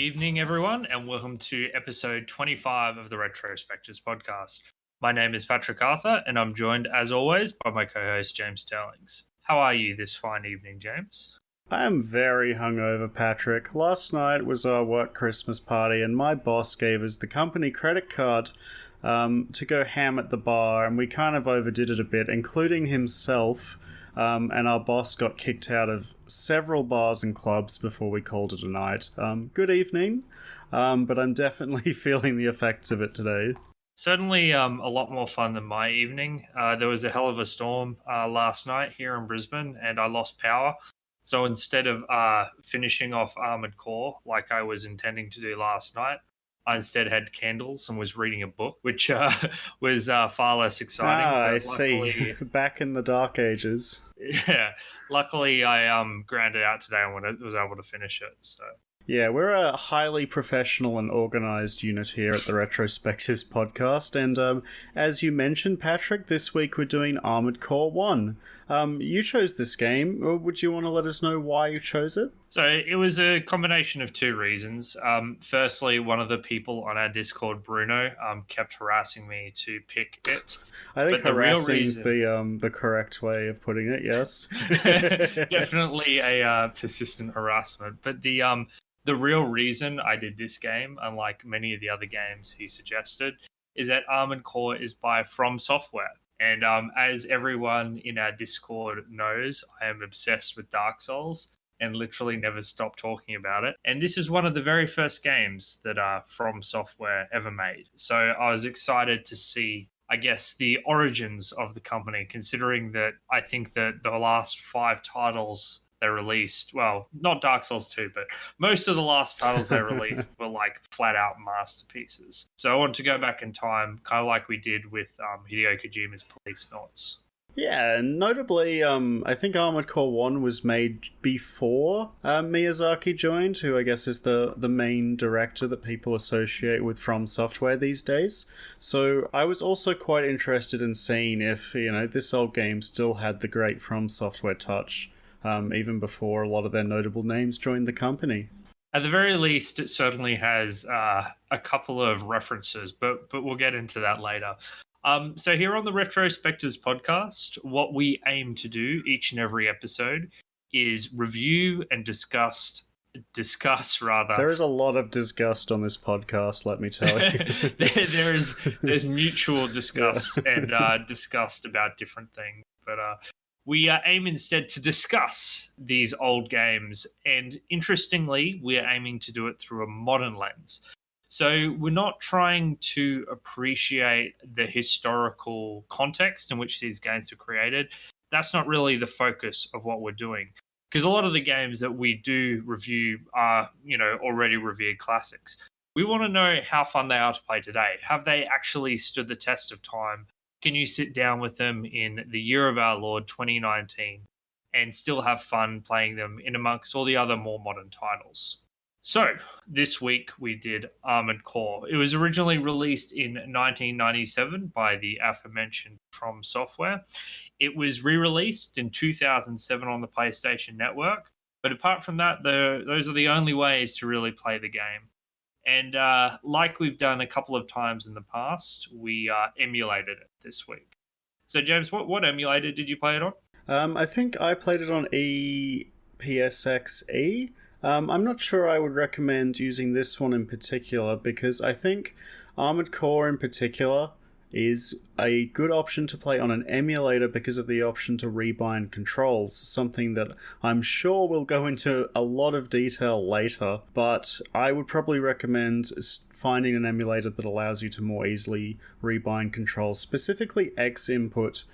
evening, everyone, and welcome to episode 25 of the Spectives podcast. My name is Patrick Arthur, and I'm joined, as always, by my co host, James Sterlings. How are you this fine evening, James? I am very hungover, Patrick. Last night was our work Christmas party, and my boss gave us the company credit card to go ham at the bar, and we kind of overdid it a bit, including himself. And our boss got kicked out of several bars and clubs before we called it a night. Good evening, but I'm definitely feeling the effects of it today. Certainly a lot more fun than my evening. There was a hell of a storm last night here in Brisbane, and I lost power. So instead of finishing off Armored Core like I was intending to do last night, I instead had candles and was reading a book, which was far less exciting. I see. Back in the dark ages. Yeah. Luckily, I ground it out today and was able to finish it. So. Yeah, we're a highly professional and organised unit here at the Retrospectives podcast, and as you mentioned, Patrick, this week we're doing Armored Core 1. You chose this game. Would you want to let us know why you chose it? So it was a combination of two reasons. Firstly, one of the people on our Discord, Bruno, kept harassing me to pick it. I think harassing is the correct way of putting it, yes. Definitely a persistent harassment. But the real reason I did this game, unlike many of the other games he suggested, is that Armored Core is by From Software. And as everyone in our Discord knows, I am obsessed with Dark Souls and literally never stop talking about it. And this is one of the very first games that From Software ever made. So I was excited to see, I guess, the origins of the company, considering that I think that the last 5 titles they released, well, not Dark Souls 2, but most of the last titles they released were like flat out masterpieces. So I want to go back in time, kind of like we did with Hideo Kojima's Policenauts. Yeah, and notably, I think Armored Core 1 was made before Miyazaki joined, who I guess is the main director that people associate with From Software these days. So I was also quite interested in seeing if, this old game still had the great From Software touch. Even before a lot of their notable names joined the company. At the very least, it certainly has a couple of references, but we'll get into that later. So here on the Retrospectives podcast, what we aim to do each and every episode is review and discuss. There is a lot of disgust on this podcast, let me tell you. there's mutual disgust and disgust about different things, but we aim instead to discuss these old games, and interestingly, we're aiming to do it through a modern lens. So we're not trying to appreciate the historical context in which these games were created. That's not really the focus of what we're doing, because a lot of the games that we do review are, already revered classics. We want to know how fun they are to play today. Have they actually stood the test of time? Can you sit down with them in the year of our Lord 2019 and still have fun playing them in amongst all the other more modern titles? So this week we did Armored Core. It was originally released in 1997 by the aforementioned From Software. It was re-released in 2007 on the PlayStation Network. But apart from that, those are the only ways to really play the game. And like we've done a couple of times in the past, we emulated it this week. So, James, what emulator did you play it on? I think I played it on EPSXe. I'm not sure I would recommend using this one in particular, because I think Armored Core in particular is a good option to play on an emulator because of the option to rebind controls, something that I'm sure we'll go into a lot of detail later, but I would probably recommend finding an emulator that allows you to more easily rebind controls, specifically X input,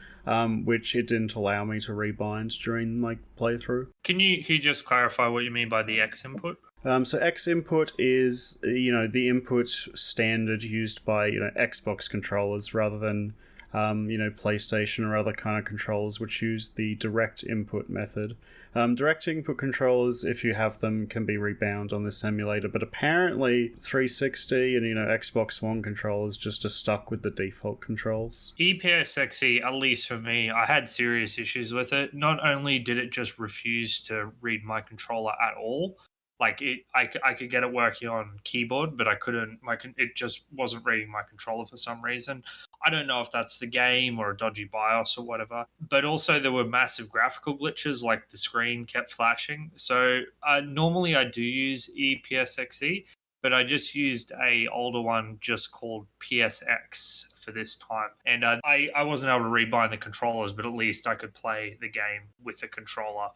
which it didn't allow me to rebind during my playthrough. Can you just clarify what you mean by the X input? So X input is, the input standard used by, Xbox controllers rather than, PlayStation or other kind of controllers which use the direct input method. Direct input controllers, if you have them, can be rebound on this emulator, but apparently 360 and, Xbox One controllers just are stuck with the default controls. EPSXe, at least for me, I had serious issues with it. Not only did it just refuse to read my controller at all, Like I could get it working on keyboard, but I couldn't. It just wasn't reading my controller for some reason. I don't know if that's the game or a dodgy BIOS or whatever. But also there were massive graphical glitches, like the screen kept flashing. So normally I do use EPSXE, but I just used a older one just called PSX for this time, and I wasn't able to rebind the controllers, but at least I could play the game with the controller,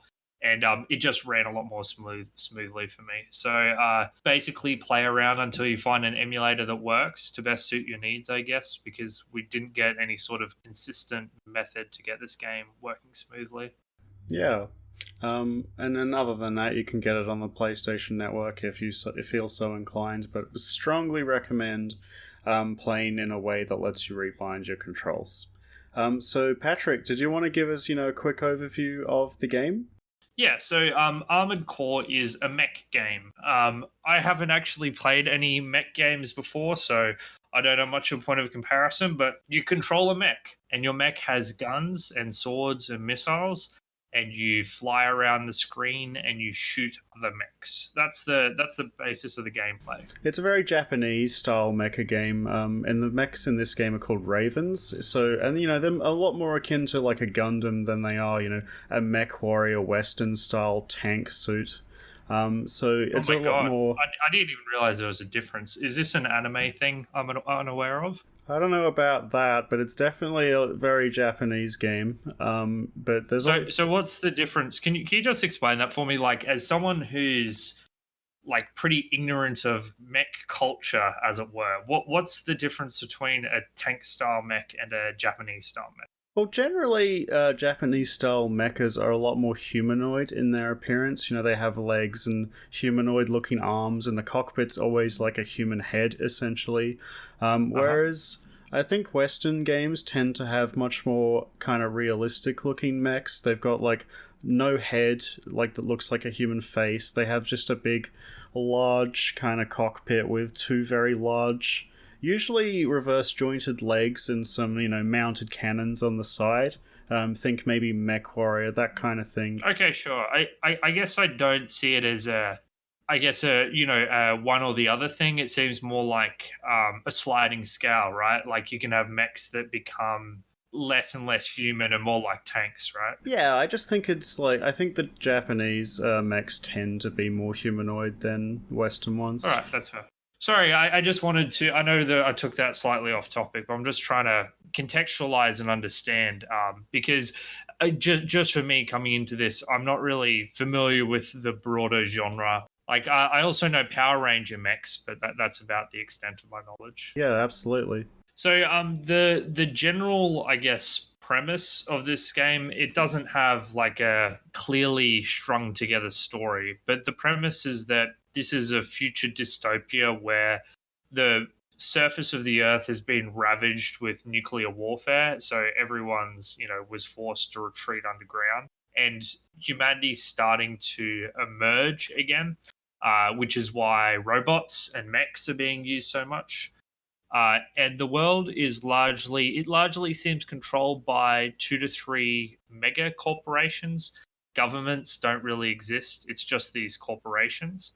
and it just ran a lot more smoothly for me. So basically, play around until you find an emulator that works to best suit your needs, I guess, because we didn't get any sort of consistent method to get this game working smoothly. Yeah. And then other than that, you can get it on the PlayStation Network if you feel so inclined, but strongly recommend playing in a way that lets you rebind your controls. So, Patrick, did you want to give us, a quick overview of the game? Yeah, so Armored Core is a mech game. I haven't actually played any mech games before, so I don't have much of a point of comparison, but you control a mech, and your mech has guns and swords and missiles, and you fly around the screen and you shoot the mechs. That's the basis of the gameplay. It's a very Japanese style mecha game, and the mechs in this game are called ravens. So, and they're a lot more akin to like a Gundam than they are, a mech warrior Western style tank suit. So it's a lot more. I didn't even realize there was a difference. Is this an anime thing I'm unaware of? I don't know about that, but it's definitely a very Japanese game. But there's so what's the difference? Can you just explain that for me? Like, as someone who's like pretty ignorant of mech culture, as it were, what's the difference between a tank style mech and a Japanese style mech? Well, generally, Japanese-style mechas are a lot more humanoid in their appearance. They have legs and humanoid-looking arms, and the cockpit's always like a human head, essentially. Whereas I think Western games tend to have much more kind of realistic-looking mechs. They've got like no head, like that looks like a human face. They have just a big, large kind of cockpit with two very large, usually reverse jointed legs and some, mounted cannons on the side. Think maybe Mech Warrior, that kind of thing. Okay, sure. I guess I don't see it as a one or the other thing. It seems more like a sliding scale, right? Like you can have mechs that become less and less human and more like tanks, right? Yeah, I just think it's like, I think the Japanese mechs tend to be more humanoid than Western ones. All right, that's fair. Sorry, I just wanted to. I know that I took that slightly off topic, but I'm just trying to contextualize and understand because just for me coming into this, I'm not really familiar with the broader genre. Like I also know Power Ranger mechs, but that's about the extent of my knowledge. Yeah, absolutely. So the general, I guess, premise of this game, it doesn't have like a clearly strung together story, but the premise is that this is a future dystopia where the surface of the earth has been ravaged with nuclear warfare, so everyone's, was forced to retreat underground, and humanity's starting to emerge again, which is why robots and mechs are being used so much. And the world is largely seems controlled by 2 to 3 mega corporations. Governments don't really exist. It's just these corporations.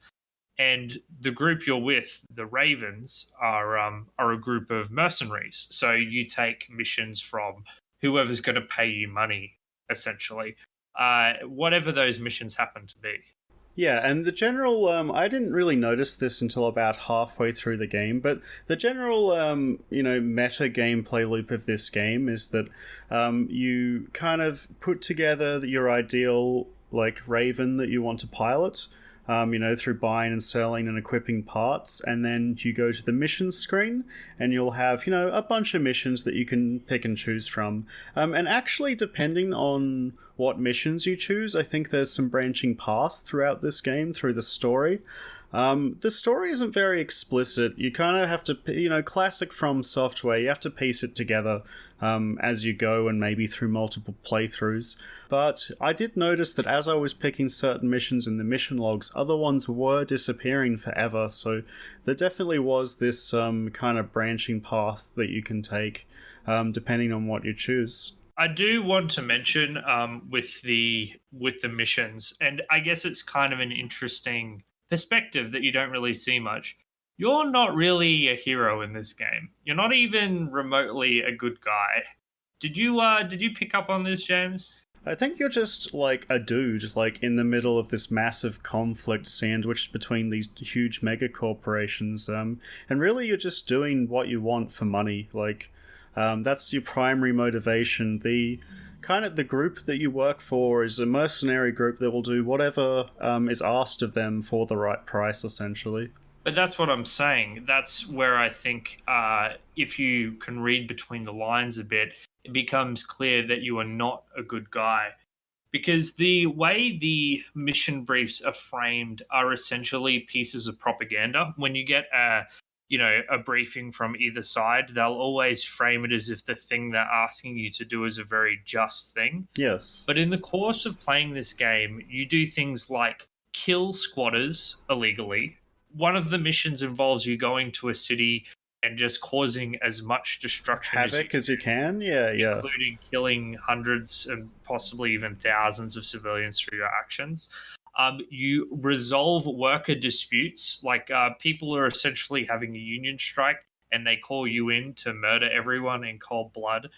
And the group you're with, the Ravens, are a group of mercenaries. So you take missions from whoever's going to pay you money, essentially, whatever those missions happen to be. Yeah, and the general, I didn't really notice this until about halfway through the game, but the general, meta gameplay loop of this game is that you kind of put together your ideal, like, Raven that you want to pilot, through buying and selling and equipping parts, and then you go to the mission screen, and you'll have, a bunch of missions that you can pick and choose from. And actually, depending on what missions you choose, I think there's some branching paths throughout this game, through the story. The story isn't very explicit. You kind of have to, classic From Software, you have to piece it together as you go and maybe through multiple playthroughs. But I did notice that as I was picking certain missions in the mission logs, other ones were disappearing forever. So there definitely was this kind of branching path that you can take depending on what you choose. I do want to mention with the missions, and I guess it's kind of an interesting perspective that you don't really see much. You're not really a hero in this game. You're not even remotely a good guy. Did you pick up on this, James? I think you're just like a dude, like in the middle of this massive conflict sandwiched between these huge mega corporations. And really, you're just doing what you want for money. Like, that's your primary motivation. The kind of the group that you work for is a mercenary group that will do whatever is asked of them for the right price, essentially. But that's what I'm saying. That's where I think if you can read between the lines a bit, it becomes clear that you are not a good guy. Because the way the mission briefs are framed are essentially pieces of propaganda. When you get a briefing from either side, they'll always frame it as if the thing they're asking you to do is a very just thing. Yes. But in the course of playing this game, you do things like kill squatters illegally. One of the missions involves you going to a city and just causing as much destruction Havoc as you can? Yeah, yeah. including killing hundreds and possibly even thousands of civilians through your actions. You resolve worker disputes, like people are essentially having a union strike and they call you in to murder everyone in cold blood.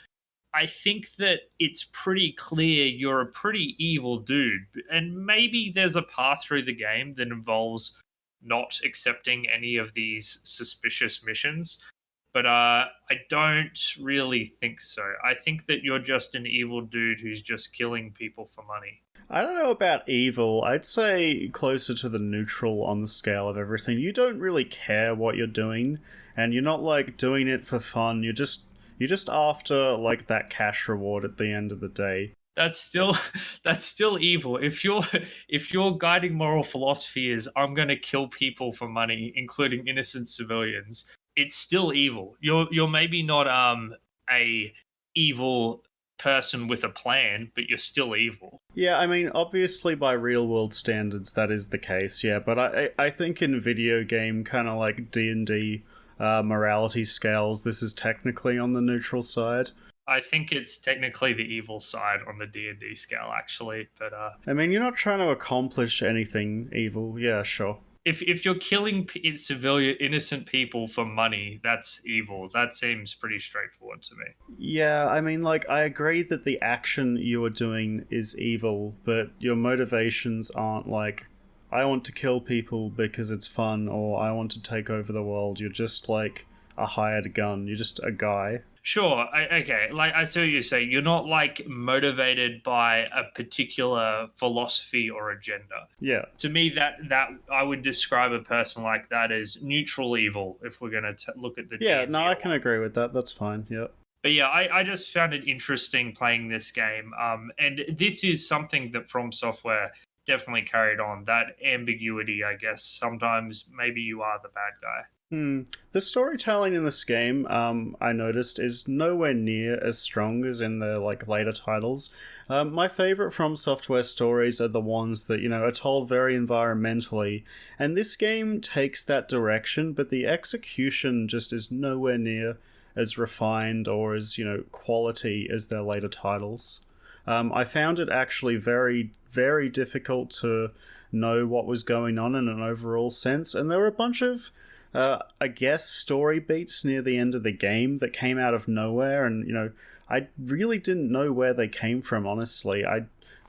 I think that it's pretty clear you're a pretty evil dude, and maybe there's a path through the game that involves not accepting any of these suspicious missions. But I don't really think so. I think that you're just an evil dude who's just killing people for money. I don't know about evil. I'd say closer to the neutral on the scale of everything. You don't really care what you're doing, and you're not like doing it for fun. You're just after like that cash reward at the end of the day. That's still that's still evil. If your guiding moral philosophy is I'm going to kill people for money, including innocent civilians, it's still evil. You're maybe not a evil person with a plan, but you're still evil. Yeah, I mean, obviously by real world standards that is the case. Yeah, but I think in video game kind of like D&D morality scales, this is technically on the neutral side. I think it's technically the evil side on the D&D scale, actually. But I mean, you're not trying to accomplish anything evil. Yeah, sure. if you're killing civilian innocent people for money, that's evil. That seems pretty straightforward to me. Yeah, I mean, like, I agree that the action you are doing is evil, but your motivations aren't like, I want to kill people because it's fun, or I want to take over the world. You're just like a hired gun. You're just a guy. Sure, okay. Like I see what you're saying. You're not like motivated by a particular philosophy or agenda. Yeah. To me, that I would describe a person like that as neutral evil. If we're going to look at the Yeah, D&D no, I can agree with that. That's fine. Yeah. But yeah, I just found it interesting playing this game. And this is something that From Software definitely carried on. That ambiguity, I guess. Sometimes maybe you are the bad guy. The storytelling in this game, I noticed, is nowhere near as strong as in the like later titles. My favorite From Software stories are the ones that are told very environmentally, and this game takes that direction, but the execution just is nowhere near as refined or as quality as their later titles. I found it actually very, very difficult to know what was going on in an overall sense, and there were a bunch of I guess story beats near the end of the game that came out of nowhere, and I really didn't know where they came from, honestly. I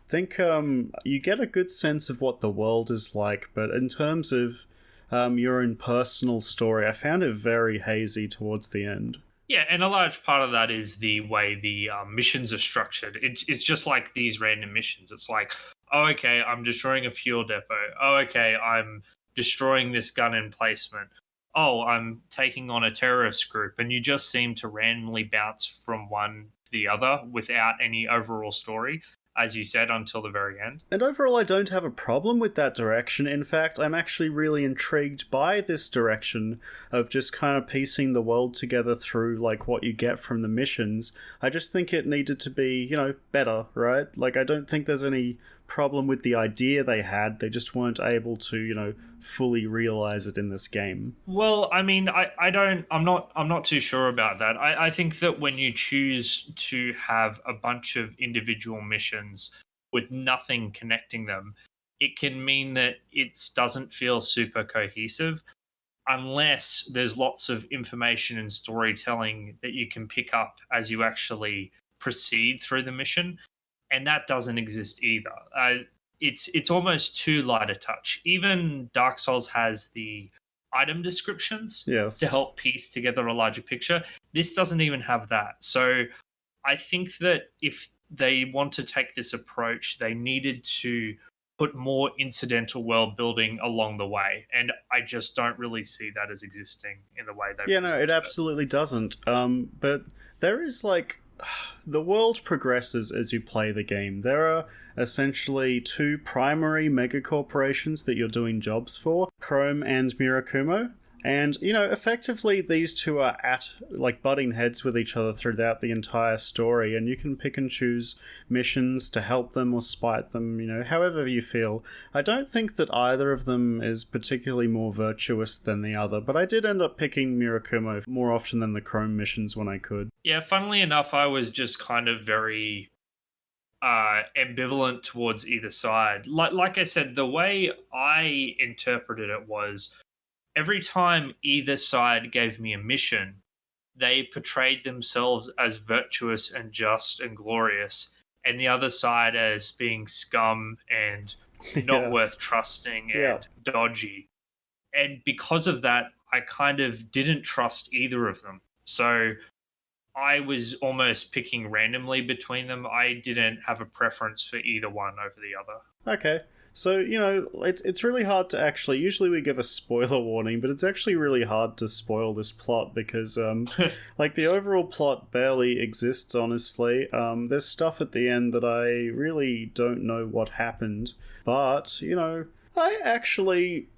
think you get a good sense of what the world is like, but in terms of your own personal story, I found it very hazy towards the end. Yeah, and a large part of that is the way the missions are structured. It's just like these random missions. It's like, oh, okay, I'm destroying a fuel depot. Oh, okay, I'm destroying this gun emplacement. Oh, I'm taking on a terrorist group, and you just seem to randomly bounce from one to the other without any overall story, as you said, until the very end. And overall, I don't have a problem with that direction. In fact, I'm actually really intrigued by this direction of just kind of piecing the world together through like what you get from the missions. I just think it needed to be, better, right? Like, I don't think there's any problem with the idea they had. They just weren't able to, fully realize it in this game. Well, I mean, I'm not too sure about that. I think that when you choose to have a bunch of individual missions with nothing connecting them, it can mean that it doesn't feel super cohesive unless there's lots of information and storytelling that you can pick up as you actually proceed through the mission, and that doesn't exist either. It's almost too light a touch. Even Dark Souls has the item descriptions to Yes. help piece together a larger picture. This doesn't even have that. So I think that if they want to take this approach, they needed to put more incidental world building along the way. And I just don't really see that as existing in the way they Yeah, no, it presented it. absolutely doesn't. But there is like the world progresses as you play the game. There are essentially two primary megacorporations that you're doing jobs for, Chrome and Mirakumo. And, effectively these two are at, like, butting heads with each other throughout the entire story, and you can pick and choose missions to help them or spite them, however you feel. I don't think that either of them is particularly more virtuous than the other, but I did end up picking Mirakumo more often than the Chrome missions when I could. Yeah, funnily enough, I was just kind of very ambivalent towards either side. Like I said, the way I interpreted it was every time either side gave me a mission, they portrayed themselves as virtuous and just and glorious, and the other side as being scum and not Yeah. worth trusting Yeah. and dodgy. And because of that, I kind of didn't trust either of them. So I was almost picking randomly between them. I didn't have a preference for either one over the other. Okay. So, it's really hard to actually. Usually we give a spoiler warning, but it's actually really hard to spoil this plot because, like, the overall plot barely exists, honestly. There's stuff at the end that I really don't know what happened. But, I actually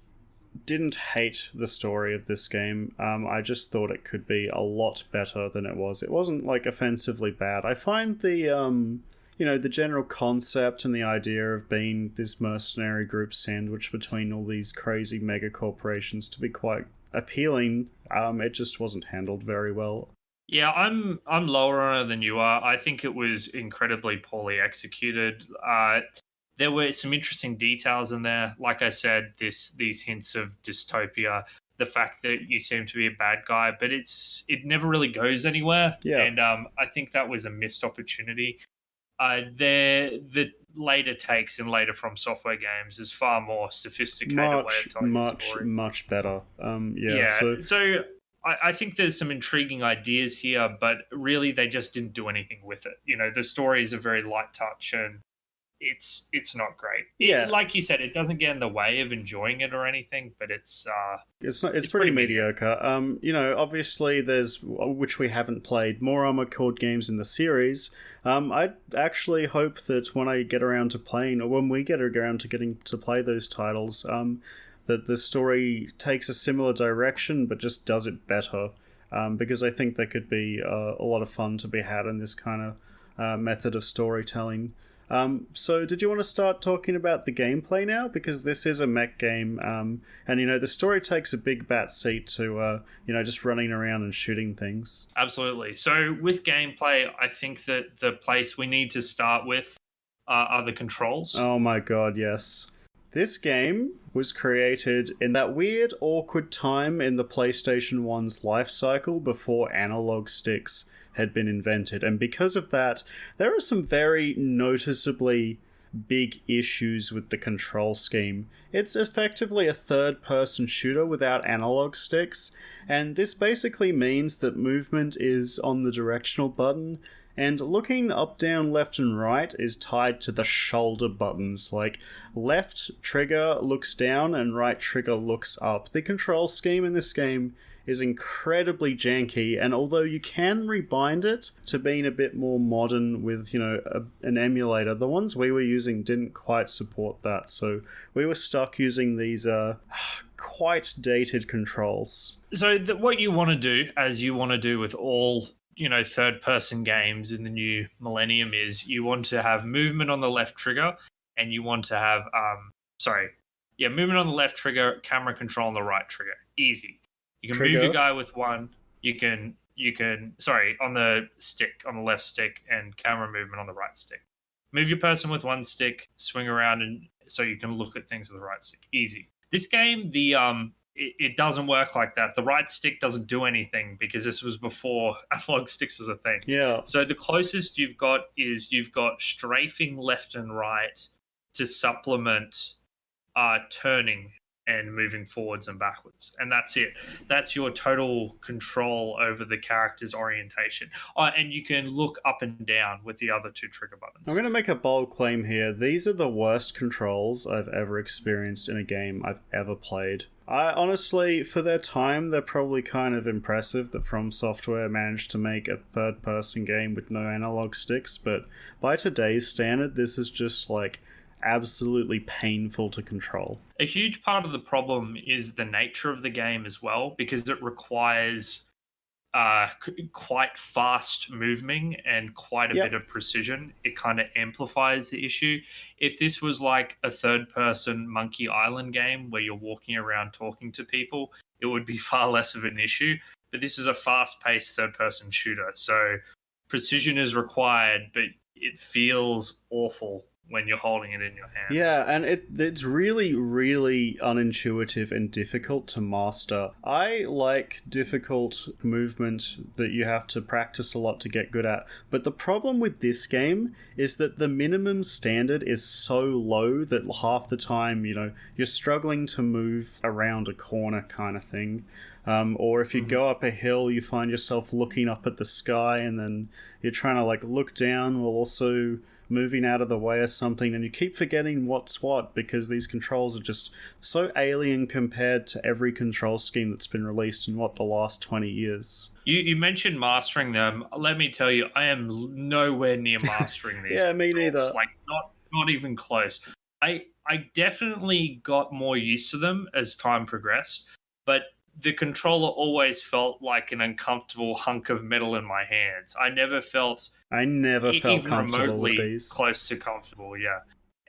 didn't hate the story of this game. I just thought it could be a lot better than it was. It wasn't, like, offensively bad. I find the general concept and the idea of being this mercenary group sandwiched between all these crazy mega corporations to be quite appealing. It just wasn't handled very well. Yeah, I'm lower on it than you are. I think it was incredibly poorly executed. There were some interesting details in there. Like I said, these hints of dystopia, the fact that you seem to be a bad guy, but it never really goes anywhere. Yeah. And I think that was a missed opportunity. The later takes in later From Software games is far more sophisticated way Much, of telling the much, story. much better. Yeah, So so I think there's some intriguing ideas here, but really they just didn't do anything with it. The story is a very light touch, and it's not great. Yeah. Like you said, it doesn't get in the way of enjoying it or anything, but it's not. It's pretty mediocre. Obviously there's, which we haven't played, more Armored Core games in the series. I actually hope that when I get around to playing, or when we get around to getting to play those titles, that the story takes a similar direction but just does it better. Because I think there could be a lot of fun to be had in this kind of method of storytelling. So did you want to start talking about the gameplay now? Because this is a mech game, and the story takes a big back seat to just running around and shooting things. Absolutely. So with gameplay, I think that the place we need to start with are the controls. Oh my god, yes. This game was created in that weird, awkward time in the PlayStation 1's life cycle before analog sticks had been invented, and because of that, there are some very noticeably big issues with the control scheme. It's effectively a third-person shooter without analog sticks, and this basically means that movement is on the directional button, and looking up, down, left, and right is tied to the shoulder buttons. Like, left trigger looks down and right trigger looks up. The control scheme in this game is incredibly janky, and although you can rebind it to being a bit more modern with, an emulator, the ones we were using didn't quite support that, so we were stuck using these quite dated controls. So what you want to do, as you want to do with all third-person games in the new millennium, is you want to have movement on the left trigger, and you want to have movement on the left trigger, camera control on the right trigger. Easy. You can move your guy with one. You can on the stick, on the left stick, and camera movement on the right stick. Move your person with one stick, swing around, and so you can look at things with the right stick. Easy. This game, it doesn't work like that. The right stick doesn't do anything because this was before analog sticks was a thing. Yeah. So the closest you've got is you've got strafing left and right to supplement turning and moving forwards and backwards, and that's it. That's your total control over the character's orientation. And you can look up and down with the other two trigger buttons. I'm going to make a bold claim here. These are the worst controls I've ever experienced in a game I've ever played. I honestly, for their time, they're probably kind of impressive that From Software managed to make a third-person game with no analog sticks, but by today's standard, this is just like absolutely painful to control. A huge part of the problem is the nature of the game as well, because it requires quite fast moving and quite a bit of precision. It kind of amplifies the issue. If this was like a third-person Monkey Island game where you're walking around talking to people, it would be far less of an issue. But this is a fast-paced third-person shooter, so precision is required, but it feels awful when you're holding it in your hands. Yeah, and it's really, really unintuitive and difficult to master. I like difficult movement that you have to practice a lot to get good at, but the problem with this game is that the minimum standard is so low that half the time, you're struggling to move around a corner kind of thing. Or if you go up a hill, you find yourself looking up at the sky and then you're trying to look down while also moving out of the way or something, and you keep forgetting what's what because these controls are just so alien compared to every control scheme that's been released in the last 20 years. You mentioned mastering them. Let me tell you, I am nowhere near mastering these. Yeah, me neither. Not even close. I definitely got more used to them as time progressed, but the controller always felt like an uncomfortable hunk of metal in my hands. I never felt comfortable with these. Close to comfortable, yeah.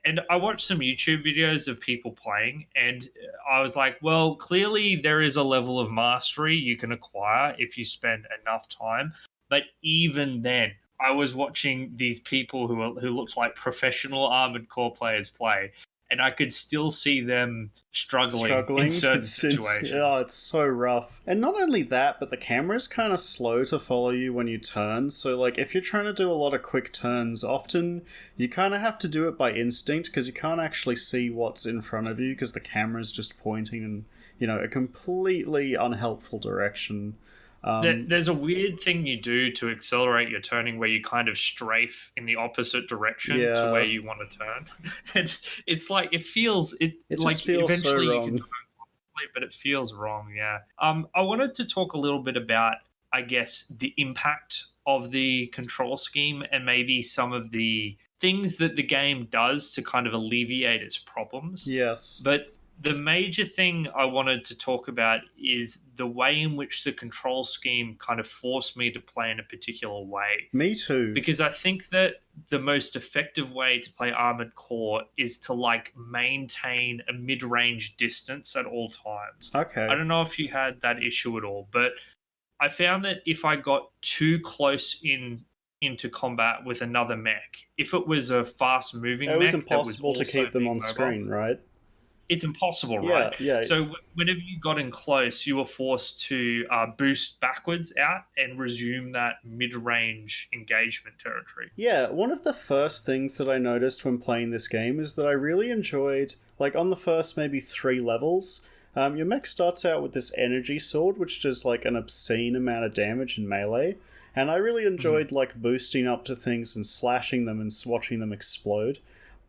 And I watched some YouTube videos of people playing, and I was like, well, clearly there is a level of mastery you can acquire if you spend enough time. But even then, I was watching these people who looked like professional Armored Core players play, and I could still see them struggling in certain situations. It's so rough. And not only that, but the camera's kind of slow to follow you when you turn. So, if you're trying to do a lot of quick turns, often you kind of have to do it by instinct because you can't actually see what's in front of you because the camera's just pointing in, a completely unhelpful direction. There's a weird thing you do to accelerate your turning where you kind of strafe in the opposite direction to where you want to turn. And it's like it feels eventually so you wrong. can turn properly, but it feels wrong. Yeah. I wanted to talk a little bit about, I guess, the impact of the control scheme and maybe some of the things that the game does to kind of alleviate its problems. Yes. But the major thing I wanted to talk about is the way in which the control scheme kind of forced me to play in a particular way. Me too. Because I think that the most effective way to play Armored Core is to maintain a mid-range distance at all times. Okay. I don't know if you had that issue at all, but I found that if I got too close into combat with another mech, if it was a fast-moving mech, it was impossible to keep them on screen, right? It's impossible, right? Yeah. So whenever you got in close, you were forced to boost backwards out and resume that mid-range engagement territory. Yeah, one of the first things that I noticed when playing this game is that I really enjoyed, on the first maybe 3 levels, your mech starts out with this energy sword, which does an obscene amount of damage in melee, and I really enjoyed boosting up to things and slashing them and watching them explode.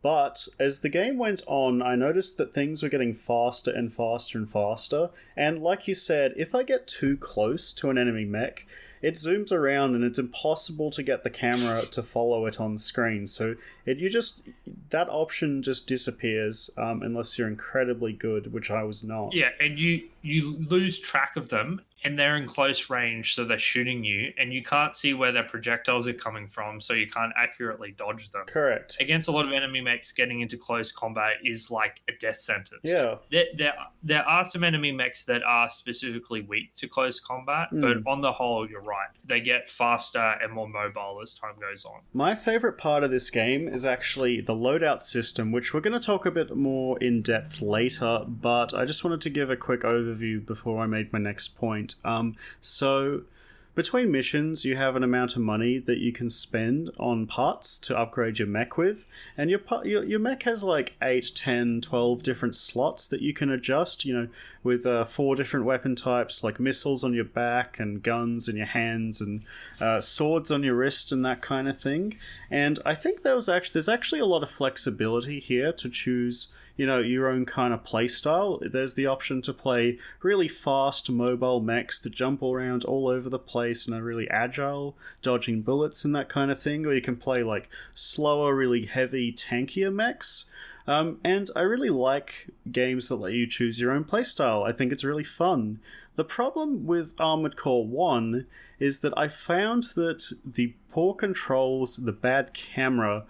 But as the game went on, I noticed that things were getting faster and faster and faster. And like you said, if I get too close to an enemy mech, it zooms around and it's impossible to get the camera to follow it on screen. So that option just disappears unless you're incredibly good, which I was not. Yeah, and you lose track of them and they're in close range, so they're shooting you, and you can't see where their projectiles are coming from, so you can't accurately dodge them. Correct. Against a lot of enemy mechs, getting into close combat is like a death sentence. Yeah. There are some enemy mechs that are specifically weak to close combat, but on the whole, you're right. They get faster and more mobile as time goes on. My favourite part of this game is actually the loadout system, which we're going to talk a bit more in depth later, but I just wanted to give a quick overview before I made my next point. So between missions, you have an amount of money that you can spend on parts to upgrade your mech with, and your mech has like 8, 10, 12 different slots that you can adjust, with 4 different weapon types, like missiles on your back and guns in your hands and swords on your wrist and that kind of thing. And I think there's actually a lot of flexibility here to choose your own kind of playstyle. There's the option to play really fast mobile mechs that jump around all over the place and are really agile, dodging bullets and that kind of thing, or you can play like slower, really heavy, tankier mechs. And I really like games that let you choose your own playstyle. I think it's really fun. The problem with Armored Core 1 is that I found that the poor controls, the bad camera,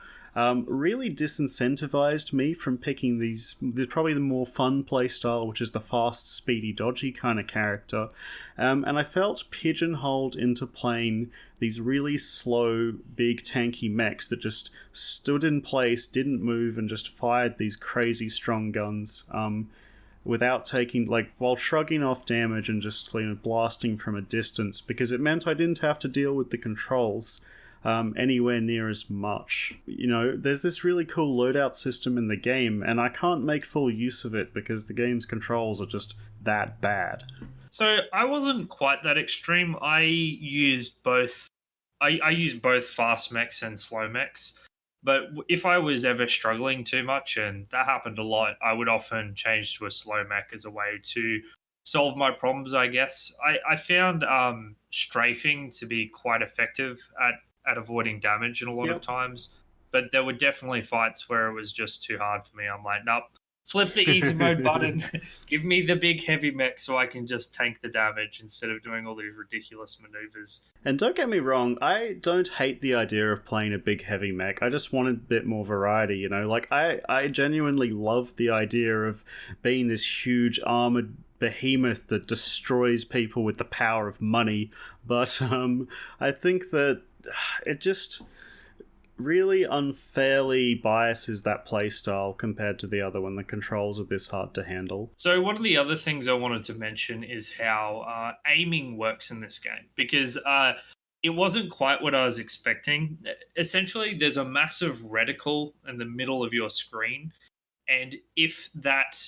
really disincentivized me from picking probably the more fun playstyle, which is the fast, speedy, dodgy kind of character. And I felt pigeonholed into playing these really slow, big, tanky mechs that just stood in place, didn't move, and just fired these crazy strong guns without taking, while shrugging off damage and just blasting from a distance, because it meant I didn't have to deal with the controls anywhere near as much. There's this really cool loadout system in the game, and I can't make full use of it because the game's controls are just that bad. So I wasn't quite that extreme. I used both. I used both fast mechs and slow mechs. But if I was ever struggling too much, and that happened a lot, I would often change to a slow mech as a way to solve my problems, I guess. I found strafing to be quite effective at avoiding damage in a lot of times. But there were definitely fights where it was just too hard for me. I'm like, nope, flip the easy mode button. Give me the big heavy mech so I can just tank the damage instead of doing all these ridiculous maneuvers. And don't get me wrong, I don't hate the idea of playing a big heavy mech. I just wanted a bit more variety, I genuinely love the idea of being this huge armored behemoth that destroys people with the power of money. But I think that it just really unfairly biases that playstyle compared to the other when the controls are this hard to handle. So one of the other things I wanted to mention is how aiming works in this game, because it wasn't quite what I was expecting. Essentially, there's a massive reticle in the middle of your screen, and if that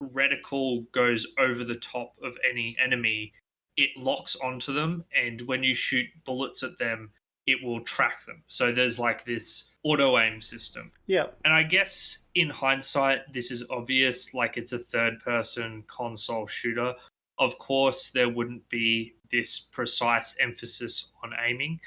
reticle goes over the top of any enemy, it locks onto them, and when you shoot bullets at them, it will track them. So there's like this auto aim system. Yeah. And I guess in hindsight, this is obvious, like it's a third person console shooter. Of course, there wouldn't be this precise emphasis on aiming.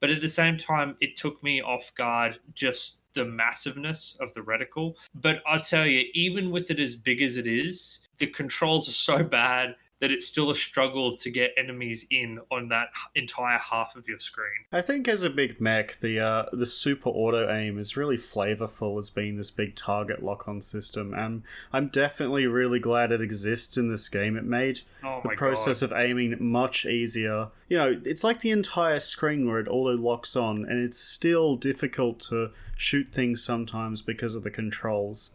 But at the same time, it took me off guard, just the massiveness of the reticle. But I'll tell you, even with it as big as it is, the controls are so bad that it's still a struggle to get enemies in on that entire half of your screen. I think as a big mech, the super auto aim is really flavorful as being this big target lock-on system, and I'm definitely really glad it exists in this game. It made the process of aiming much easier. It's like the entire screen where it auto locks on, and it's still difficult to shoot things sometimes because of the controls.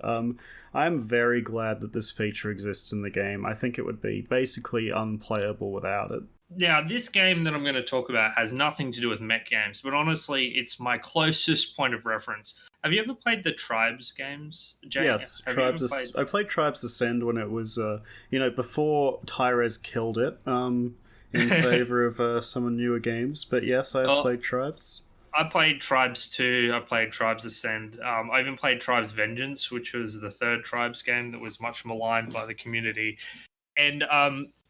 I'm very glad that this feature exists in the game. I think it would be basically unplayable without it. Now, this game that I'm going to talk about has nothing to do with mech games, but honestly, it's my closest point of reference. Have you ever played the Tribes games, Jay? Yes, I played Tribes Ascend when it was, before Tyrese killed it in favor of some newer games. But yes, I've played Tribes. I played Tribes 2, I played Tribes Ascend. I even played Tribes Vengeance, which was the third Tribes game that was much maligned by the community. And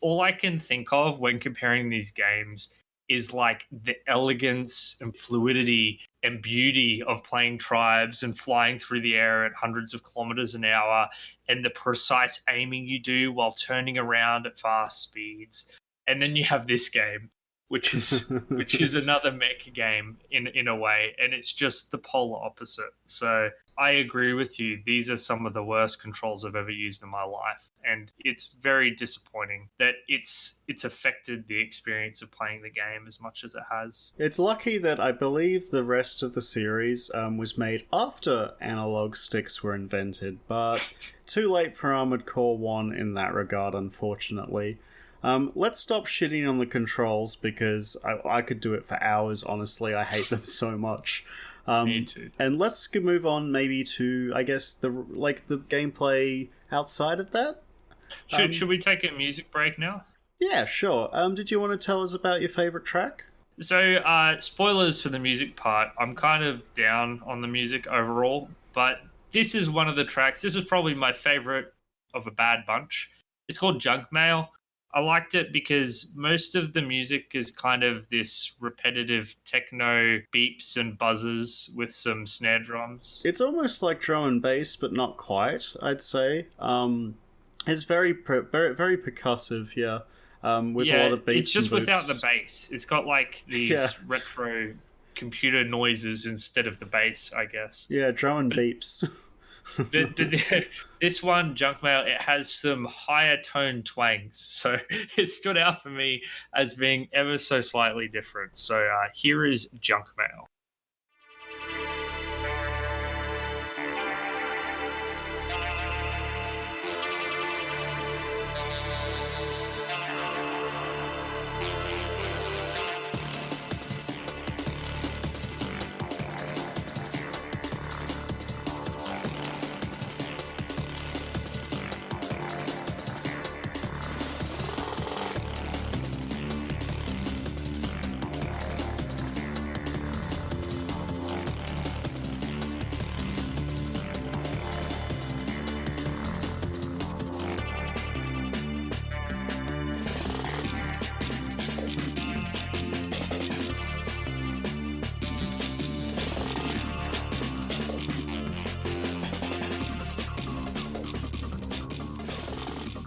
all I can think of when comparing these games is like the elegance and fluidity and beauty of playing Tribes and flying through the air at hundreds of kilometers an hour, and the precise aiming you do while turning around at fast speeds. and then you have this game, which is another mech game in a way, and it's just the polar opposite. So I agree with you. These are some of the worst controls I've ever used in my life, and it's very disappointing that it's affected the experience of playing the game as much as it has. It's lucky that I believe the rest of the series was made after analog sticks were invented, but too late for Armored Core 1 in that regard, unfortunately. Let's stop shitting on the controls because I could do it for hours, honestly. I hate them so much. Me too. And let's move on maybe to, I guess, the gameplay outside of that. Should we take a music break now? Yeah, sure. Did you want to tell us about your favorite track? So, spoilers for the music part. I'm kind of down on the music overall, but this is one of the tracks. This is probably my favorite of a bad bunch. It's called Junk Mail. I liked it because most of the music is kind of this repetitive techno beeps and buzzes with some snare drums. It's almost like drum and bass, but not quite, I'd say. It's very percussive, yeah. With a lot of beats. It's just and without boots. the bass. It's got like these retro computer noises instead of the bass, I guess. Yeah, drum and beeps. This one, Junk Mail, it has some higher tone twangs, so it stood out for me as being ever so slightly different. So here is Junk Mail.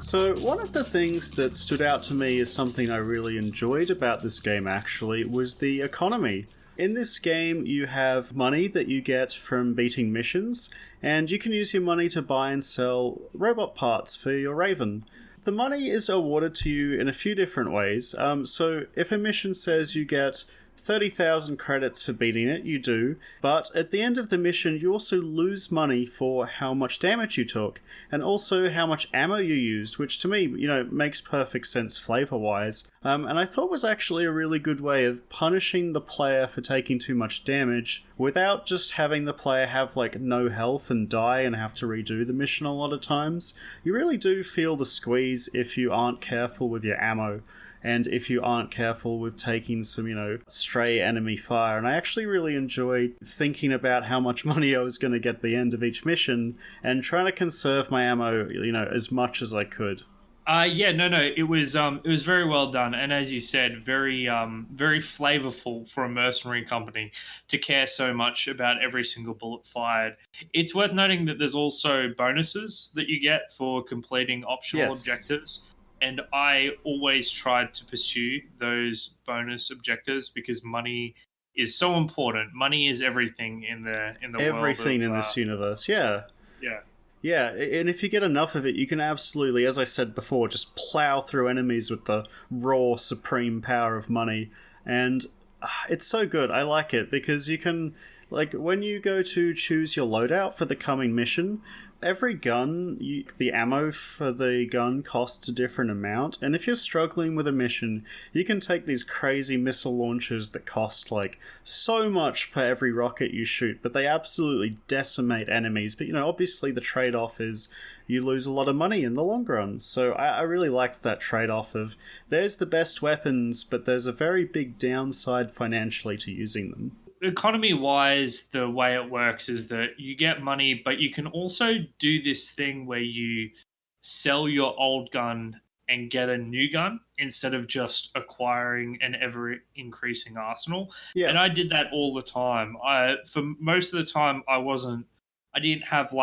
So, one of the things that stood out to me as something I really enjoyed about this game, actually, was the economy. In this game, you have money that you get from beating missions, and you can use your money to buy and sell robot parts for your Raven. The money is awarded to you in a few different ways. So, if a mission says you get 30,000 credits for beating it, you do, but at the end of the mission you also lose money for how much damage you took, and also how much ammo you used, which to me, makes perfect sense flavor-wise, and I thought was actually a really good way of punishing the player for taking too much damage, without just having the player have, no health and die and have to redo the mission a lot of times. You really do feel the squeeze if you aren't careful with your ammo. And if you aren't careful with taking some, stray enemy fire. And I actually really enjoyed thinking about how much money I was going to get at the end of each mission and trying to conserve my ammo, as much as I could. It was very well done, and as you said, very flavorful for a mercenary company to care so much about every single bullet fired. It's worth noting that there's also bonuses that you get for completing optional objectives. And I always tried to pursue those bonus objectives because money is so important. Money is everything in the world. Everything in this universe, yeah. Yeah. Yeah, and if you get enough of it, you can absolutely, as I said before, just plow through enemies with the raw, supreme power of money. And it's so good. I like it because you can, when you go to choose your loadout for the coming mission, every gun, the ammo for the gun costs a different amount, and if you're struggling with a mission, you can take these crazy missile launchers that cost so much per every rocket you shoot, but they absolutely decimate enemies. But obviously the trade-off is you lose a lot of money in the long run. So I really liked that trade-off of there's the best weapons, but there's a very big downside financially to using them. Economy-wise, the way it works is that you get money, but you can also do this thing where you sell your old gun and get a new gun instead of just acquiring an ever-increasing arsenal. Yeah. And I did that all the time. For most of the time, I didn't have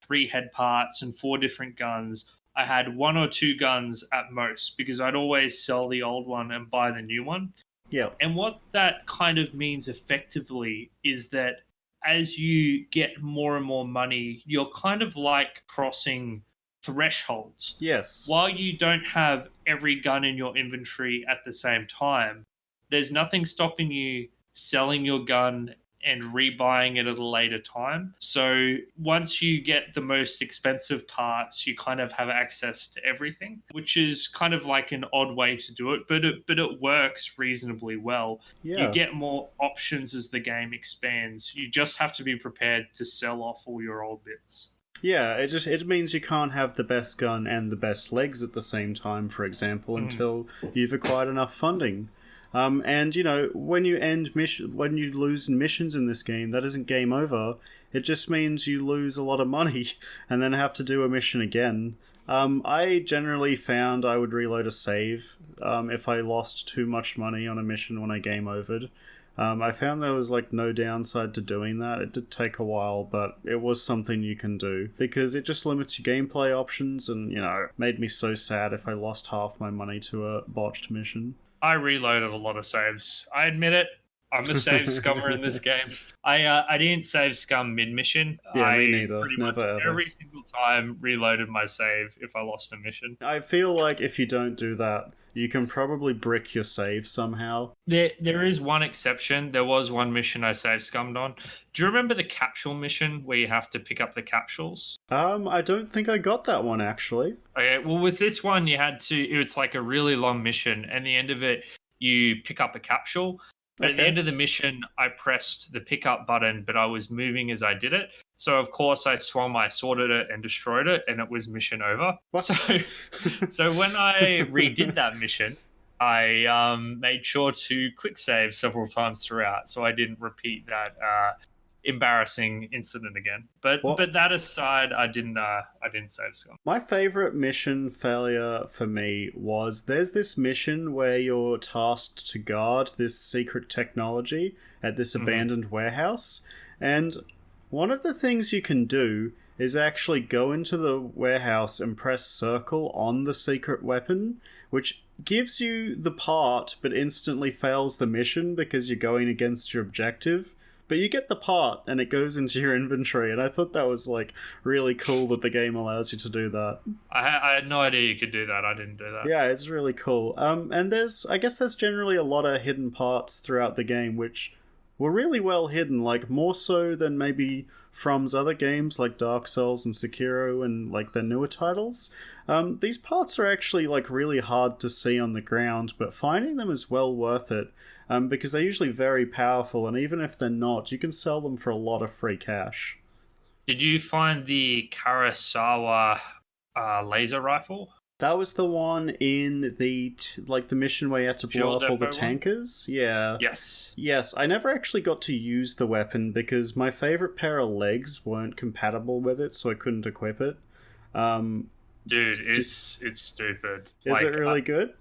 3 head parts and 4 different guns. I had one or two guns at most because I'd always sell the old one and buy the new one. Yeah. And what that kind of means effectively is that as you get more and more money, you're kind of like crossing thresholds. Yes. While you don't have every gun in your inventory at the same time, there's nothing stopping you selling your gun and rebuying it at a later time. So once you get the most expensive parts, you kind of have access to everything, which is kind of like an odd way to do it, but it works reasonably well. You Yeah. get more options as the game expands. You just have to be prepared to sell off all your old bits. Yeah, it means you can't have the best gun and the best legs at the same time, for example, until you've acquired enough funding. And you know, when you when you lose in missions in this game, that isn't game over. It just means you lose a lot of money and then have to do a mission again. I generally found I would reload a save if I lost too much money on a mission when I game overed. I found there was like no downside to doing that. It did take a while, but it was something you can do because it just limits your gameplay options and, you know, made me so sad if I lost half my money to a botched mission. I reloaded a lot of saves. I admit it. I'm a save scummer in this game. I didn't save scum mid mission. Yeah, me neither. Pretty Never, much ever. every single time reloaded my save if I lost a mission. I feel like if you don't do that, you can probably brick your save somehow. There is one exception. There was one mission I save scummed on. Do you remember the capsule mission where you have to pick up the capsules? I don't think I got that one actually. Okay, well with this one you had to. It's like a really long mission, and the end of it you pick up a capsule. But at the end of the mission, I pressed the pickup button, but I was moving as I did it. So, of course, I swung my sword at it and destroyed it, and it was mission over. What? So when I redid that mission, I made sure to quick save several times throughout, so I didn't repeat that embarrassing incident again. But that aside, I didn't save scum. My favorite mission failure for me was there's this mission where you're tasked to guard this secret technology at this abandoned warehouse, and one of the things you can do is actually go into the warehouse and press circle on the secret weapon, which gives you the part but instantly fails the mission because you're going against your objective. But you get the part, and it goes into your inventory, and I thought that was, like, really cool that the game allows you to do that. I had no idea you could do that. I didn't do that. Yeah, it's really cool. And I guess there's generally a lot of hidden parts throughout the game, which were really well hidden, like, more so than maybe From's other games, like Dark Souls and Sekiro and, like, their newer titles. These parts are actually, like, really hard to see on the ground, but finding them is well worth it. Because they're usually very powerful, and even if they're not, you can sell them for a lot of free cash. Did you find the Karasawa laser rifle? That was the one in the mission where you had to blow up all the tankers? Yeah. Yes. Yes, I never actually got to use the weapon because my favorite pair of legs weren't compatible with it, so I couldn't equip it. Dude, it's stupid. Is it really good?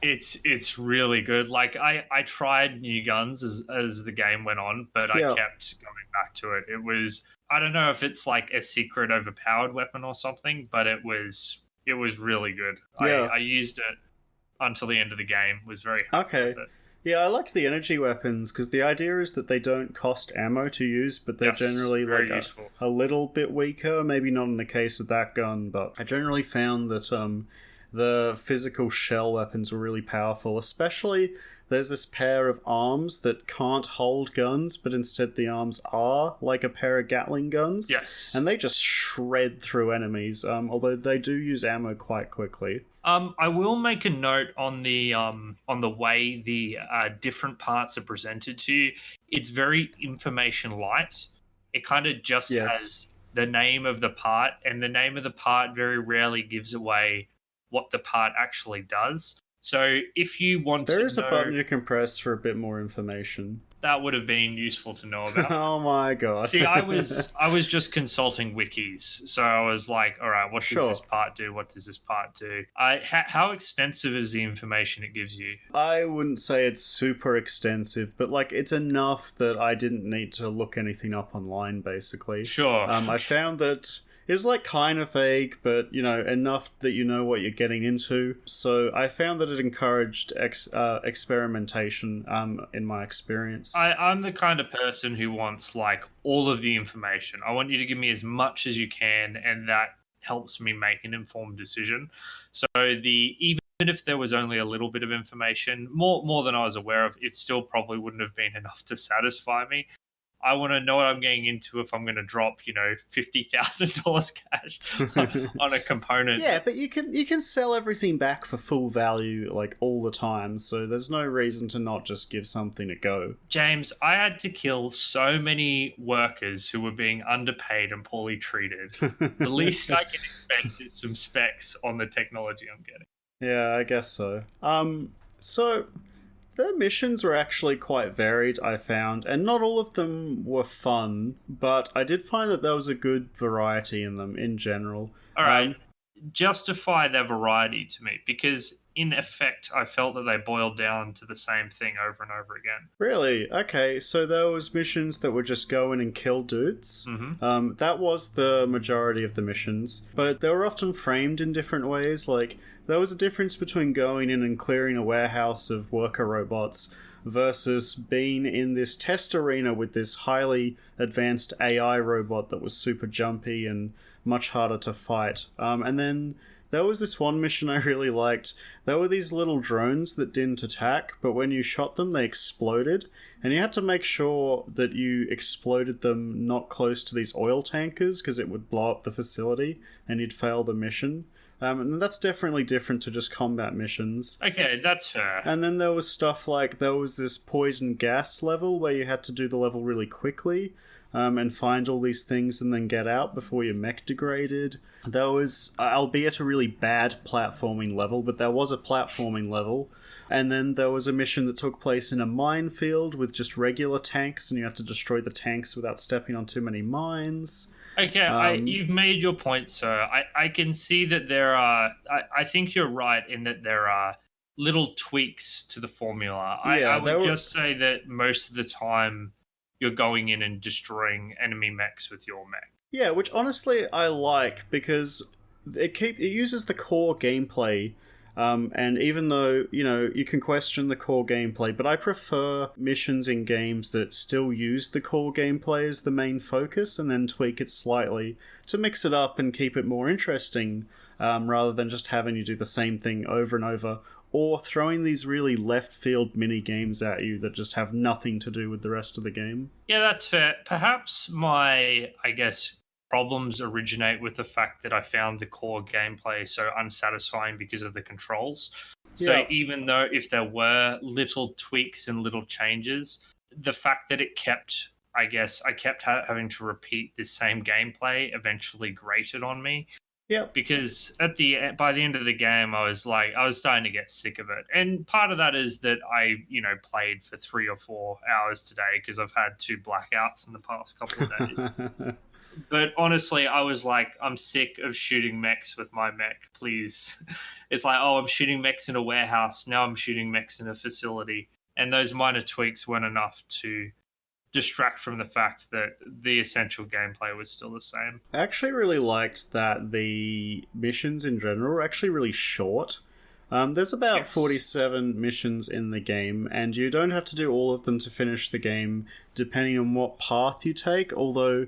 It's really good. Like I tried new guns as the game went on, but I kept going back to it. It was, I don't know if it's like a secret overpowered weapon or something, but it was really good. Yeah. I used it until the end of the game. Was very happy with it. Yeah, I liked the energy weapons because the idea is that they don't cost ammo to use, but they're generally like a little bit weaker. Maybe not in the case of that gun, but I generally found that the physical shell weapons were really powerful, especially there's this pair of arms that can't hold guns, but instead the arms are like a pair of Gatling guns. Yes. And they just shred through enemies, although they do use ammo quite quickly. I will make a note on the way the different parts are presented to you. It's very information light. It kind of just has the name of the part, and the name of the part very rarely gives away what the part actually does. So if you want to know... There is a button you can press for a bit more information. That would have been useful to know about. Oh my god. See, I was just consulting wikis. So I was like, all right, what does this part do? What does this part do? How extensive is the information it gives you? I wouldn't say it's super extensive, but like it's enough that I didn't need to look anything up online, basically. Sure. I found that It's like kind of vague, but enough that you know what you're getting into. So I found that it encouraged experimentation. In my experience. I'm the kind of person who wants like all of the information. I want you to give me as much as you can, and that helps me make an informed decision. So the even if there was only a little bit of information, more than I was aware of, it still probably wouldn't have been enough to satisfy me. I want to know what I'm getting into if I'm going to drop, $50,000 cash on a component. Yeah, but you can sell everything back for full value like all the time, so there's no reason to not just give something a go. James, I had to kill so many workers who were being underpaid and poorly treated. The least I can expect is some specs on the technology I'm getting. Yeah, I guess so. So the missions were actually quite varied, I found, and not all of them were fun, but I did find that there was a good variety in them in general. All right, justify their variety to me, because in effect, I felt that they boiled down to the same thing over and over again. Really? Okay, so there was missions that were just go in and kill dudes. Mm-hmm. That was the majority of the missions, but they were often framed in different ways. Like, there was a difference between going in and clearing a warehouse of worker robots versus being in this test arena with this highly advanced AI robot that was super jumpy and much harder to fight. And then there was this one mission I really liked. There were these little drones that didn't attack, but when you shot them, they exploded. And you had to make sure that you exploded them not close to these oil tankers, because it would blow up the facility and you'd fail the mission. And that's definitely different to just combat missions. Okay, that's fair. And then there was stuff like, there was this poison gas level where you had to do the level really quickly. And find all these things and then get out before your mech degraded. There was, albeit a really bad platforming level, but there was a platforming level. And then there was a mission that took place in a minefield with just regular tanks, and you had to destroy the tanks without stepping on too many mines. Okay, you've made your point, sir. I can see that there are... I think you're right in that there are little tweaks to the formula. I would just say that most of the time you're going in and destroying enemy mechs with your mech. Yeah, which honestly I like, because it uses the core gameplay, and even though, you can question the core gameplay, but I prefer missions in games that still use the core gameplay as the main focus and then tweak it slightly to mix it up and keep it more interesting, rather than just having you do the same thing over and over, or throwing these really left-field mini-games at you that just have nothing to do with the rest of the game. Yeah, that's fair. Perhaps my, problems originate with the fact that I found the core gameplay so unsatisfying because of the controls. So even though if there were little tweaks and little changes, the fact that it kept, I kept having to repeat this same gameplay eventually grated on me. Yeah, because by the end of the game, I was starting to get sick of it, and part of that is that I played for 3 or 4 hours today because I've had 2 blackouts in the past couple of days. But honestly, I was like, I'm sick of shooting mechs with my mech. Please, it's like, oh, I'm shooting mechs in a warehouse, now I'm shooting mechs in a facility, and those minor tweaks weren't enough to distract from the fact that the essential gameplay was still the same. I actually really liked that the missions in general were actually really short. There's about 47 missions in the game, and you don't have to do all of them to finish the game, depending on what path you take, although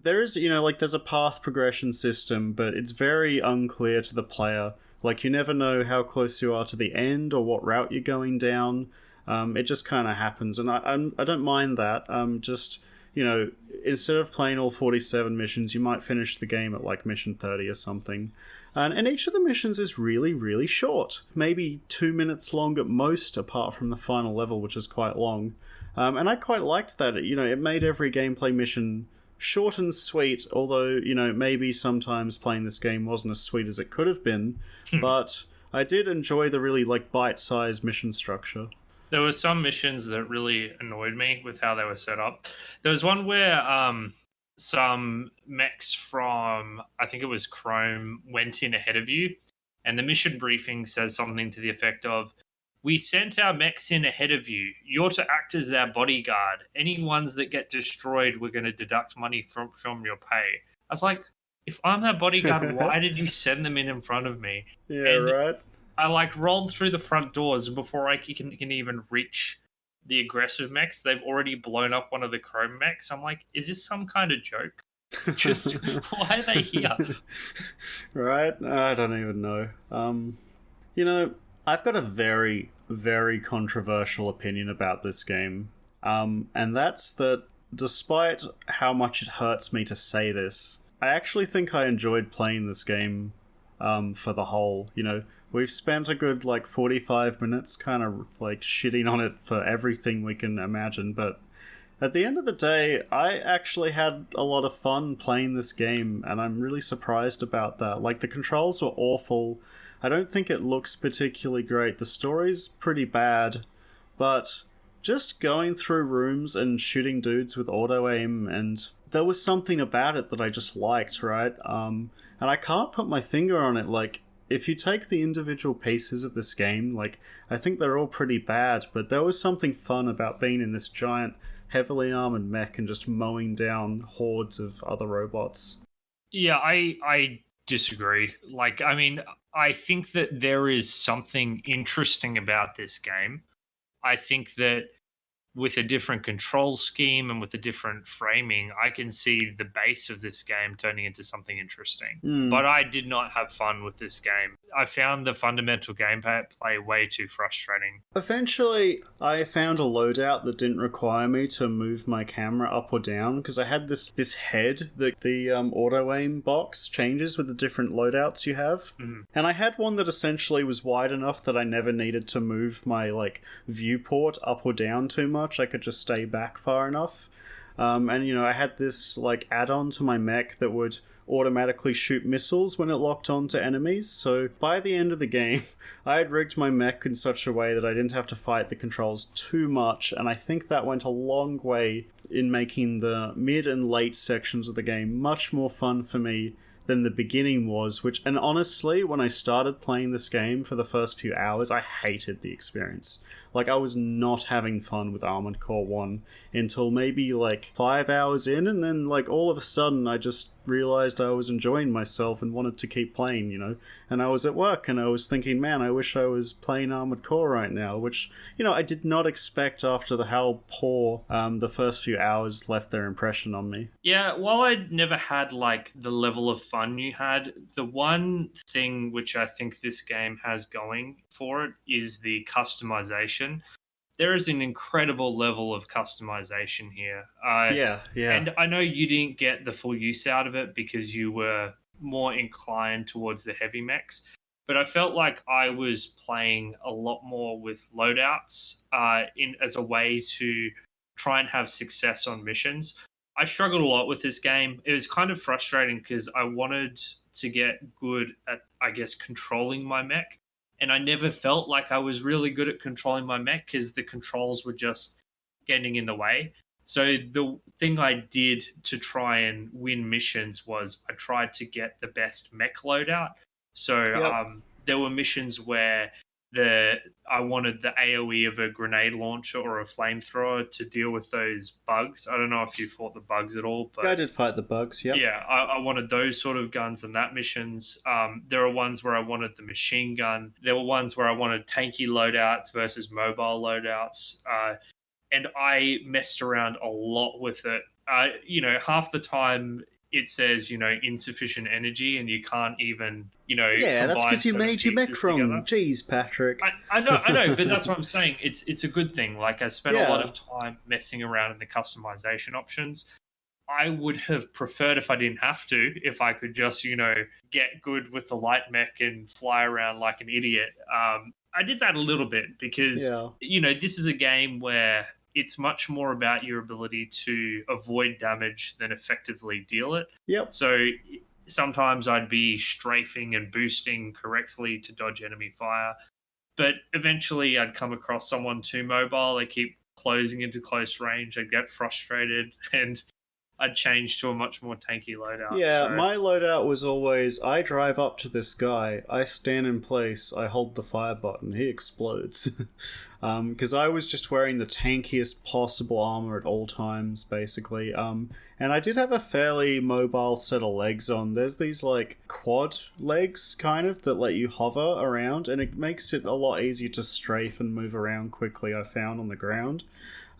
there is, there's a path progression system, but it's very unclear to the player. Like, you never know how close you are to the end or what route you're going down. It just kind of happens, and I don't mind that. Just, instead of playing all 47 missions, you might finish the game at like mission 30 or something. And each of the missions is really, really short. Maybe 2 minutes long at most, apart from the final level, which is quite long. And I quite liked that. It made every gameplay mission short and sweet, although, maybe sometimes playing this game wasn't as sweet as it could have been. But I did enjoy the really bite-sized mission structure. There were some missions that really annoyed me with how they were set up. There was one where some mechs from, I think it was Chrome, went in ahead of you, and the mission briefing says something to the effect of, "We sent our mechs in ahead of you. You're to act as their bodyguard. Any ones that get destroyed, we're going to deduct money from your pay." I was like, if I'm that bodyguard, why did you send them in front of me? Yeah, And right. I like rolled through the front doors, and before I can even reach the aggressive mechs, they've already blown up one of the chrome mechs. I'm like, is this some kind of joke? Just why are they here? Right? I don't even know. You know, I've got a very, very controversial opinion about this game. And that's that despite how much it hurts me to say this, I actually think I enjoyed playing this game for the whole. We've spent a good 45 minutes kind of shitting on it for everything we can imagine, but at the end of the day, I actually had a lot of fun playing this game, and I'm really surprised about that. The controls were awful. I don't think it looks particularly great. The story's pretty bad, but just going through rooms and shooting dudes with auto-aim, and there was something about it that I just liked, right? And I can't put my finger on it. If you take the individual pieces of this game, I think they're all pretty bad, but there was something fun about being in this giant heavily armored mech and just mowing down hordes of other robots. Yeah, I disagree. I think that there is something interesting about this game. I think that with a different control scheme and with a different framing, I can see the base of this game turning into something interesting. But I did not have fun with this game. I found the fundamental gameplay way too frustrating. Eventually, I found a loadout that didn't require me to move my camera up or down, because I had this head that the auto-aim box changes with the different loadouts you have. And I had one that essentially was wide enough that I never needed to move my viewport up or down too much. I could just stay back far enough. And I had this add-on to my mech that would automatically shoot missiles when it locked onto enemies. So by the end of the game, I had rigged my mech in such a way that I didn't have to fight the controls too much, and I think that went a long way in making the mid and late sections of the game much more fun for me than the beginning was, and honestly, when I started playing this game for the first few hours, I hated the experience. I was not having fun with Armored Core 1 until maybe 5 hours in, and then all of a sudden I just realized I was enjoying myself and wanted to keep playing, and I was at work and I was thinking, man, I wish I was playing Armored Core right now, which, I did not expect after how poor the first few hours left their impression on me. Yeah, while I never had the level of fun you had, the one thing which I think this game has going for it is the customization. There is an incredible level of customization here. Yeah. And I know you didn't get the full use out of it because you were more inclined towards the heavy mechs. But I felt like I was playing a lot more with loadouts in as a way to try and have success on missions. I struggled a lot with this game. It was kind of frustrating because I wanted to get good at, I guess, controlling my mech. And I never felt like I was really good at controlling my mech because the controls were just getting in the way. So the thing I did to try and win missions was I tried to get the best mech loadout. So Yep. there were missions where I wanted the AoE of a grenade launcher or a flamethrower to deal with those bugs. I don't know if you fought the bugs at all, but Yeah, I did fight the bugs, yep. yeah, I wanted those sort of guns and that missions. There are ones where I wanted the machine gun. There were ones where I wanted tanky loadouts versus mobile loadouts. And I messed around a lot with it. Half the time it says, insufficient energy and you can't even, Yeah, that's combine because you certain made your mech pieces wrong. together. Jeez, Patrick. I know, but that's what I'm saying. It's a good thing. I spent a lot Yeah. of time messing around in the customization options. I would have preferred if I didn't have to, if I could just, get good with the light mech and fly around like an idiot. I did that a little bit because, Yeah. this is a game where it's much more about your ability to avoid damage than effectively deal it. Yep. So sometimes I'd be strafing and boosting correctly to dodge enemy fire, but eventually I'd come across someone too mobile. They keep closing into close range. I'd get frustrated and I'd change to a much more tanky loadout. Yeah, So my loadout was always I drive up to this guy, I stand in place, I hold the fire button, he explodes. Because I was just wearing the tankiest possible armor at all times, basically. And I did have a fairly mobile set of legs on. There's these like quad legs, kind of, that let you hover around, and it makes it a lot easier to strafe and move around quickly, I found, on the ground.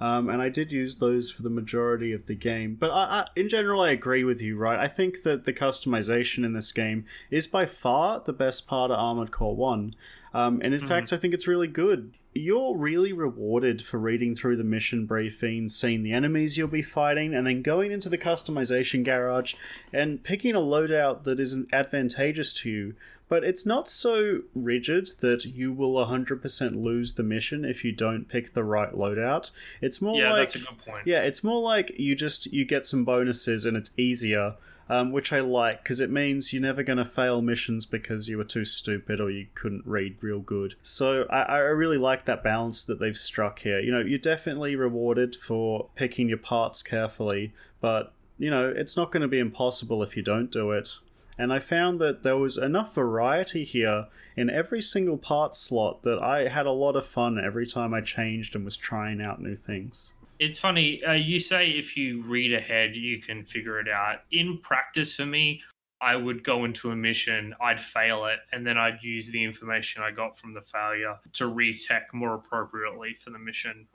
And I did use those for the majority of the game. But in general, I agree with you, right? I think that the customization in this game is by far the best part of Armored Core 1. And in fact, I think it's really good. You're really rewarded for reading through the mission briefing, seeing the enemies you'll be fighting, and then going into the customization garage and picking a loadout that isn't advantageous to you. But it's not so rigid that you will 100% lose the mission if you don't pick the right loadout. It's more that's a good point. Yeah, it's more like you get some bonuses and it's easier. Which I like, because it means you're never going to fail missions because you were too stupid or you couldn't read real good. So I really like that balance that they've struck here. You know, you're definitely rewarded for picking your parts carefully, but, you know, it's not going to be impossible if you don't do it. And I found that there was enough variety here in every single part slot that I had a lot of fun every time I changed and was trying out new things. It's funny, you say if you read ahead, you can figure it out. In practice, for me, I would go into a mission, I'd fail it, and then I'd use the information I got from the failure to retech more appropriately for the mission.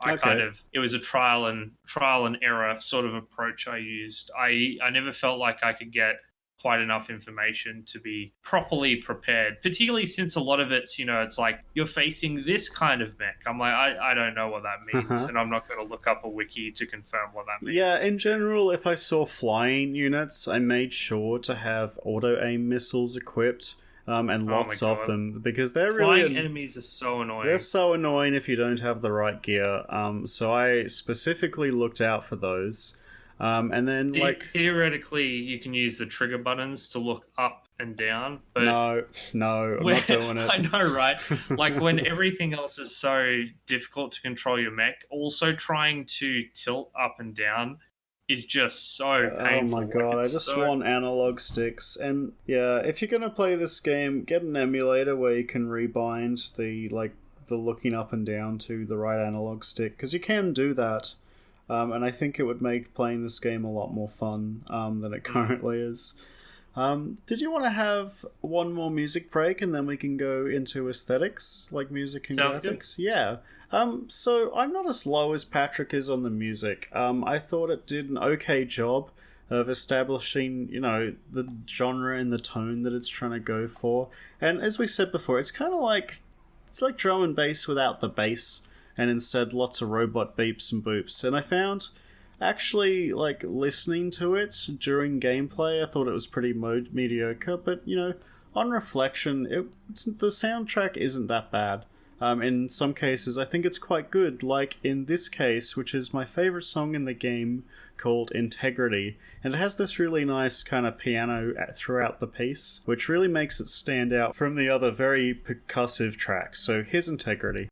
It was a trial and error sort of approach I used. I never felt like I could get quite enough information to be properly prepared, particularly since a lot of it's, it's like you're facing this kind of mech. I'm like, I don't know what that means, and I'm not going to look up a wiki to confirm what that means. Yeah, in general, if I saw flying units, I made sure to have auto-aim missiles equipped, and lots of them, because they're flying enemies are so annoying. They're so annoying if you don't have the right gear, so I specifically looked out for those. And then, theoretically, you can use the trigger buttons to look up and down. But no, I'm not doing it. I know, right? Like when everything else is so difficult to control your mech, also trying to tilt up and down is just so painful. Oh my god, I just want analog sticks. And yeah, if you're gonna play this game, get an emulator where you can rebind the looking up and down to the right analog stick, because you can do that. And I think it would make playing this game a lot more fun than it currently is. Did you want to have one more music break and then we can go into aesthetics, like music and Sounds graphics? Good. Yeah. So I'm not as low as Patrick is on the music. I thought it did an okay job of establishing, the genre and the tone that it's trying to go for. And as we said before, it's kind of like drum and bass without the bass, and instead lots of robot beeps and boops. And I found, actually, listening to it during gameplay, I thought it was pretty mediocre, but, on reflection, the soundtrack isn't that bad. In some cases, I think it's quite good, like in this case, which is my favourite song in the game, called Integrity, and it has this really nice kind of piano throughout the piece, which really makes it stand out from the other very percussive tracks. So here's Integrity.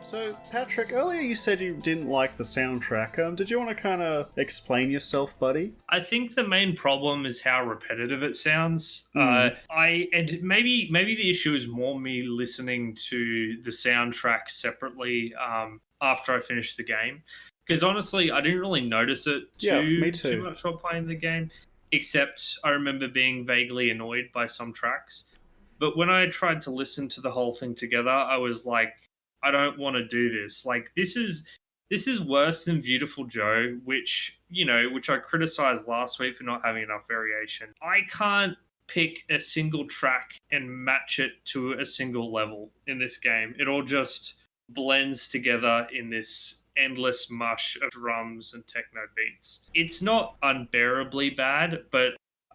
So, Patrick, earlier you said you didn't like the soundtrack. Did you want to kind of explain yourself, buddy? I think the main problem is how repetitive it sounds. And maybe the issue is more me listening to the soundtrack separately after I finished the game. Because honestly, I didn't really notice it too much while playing the game, except I remember being vaguely annoyed by some tracks. But when I tried to listen to the whole thing together, I was like, I don't want to do this. Like, this is This is worse than Beautiful Joe, which I criticized last week for not having enough variation. I can't pick a single track and match it to a single level in this game. It all just blends together in this endless mush of drums and techno beats. It's not unbearably bad, but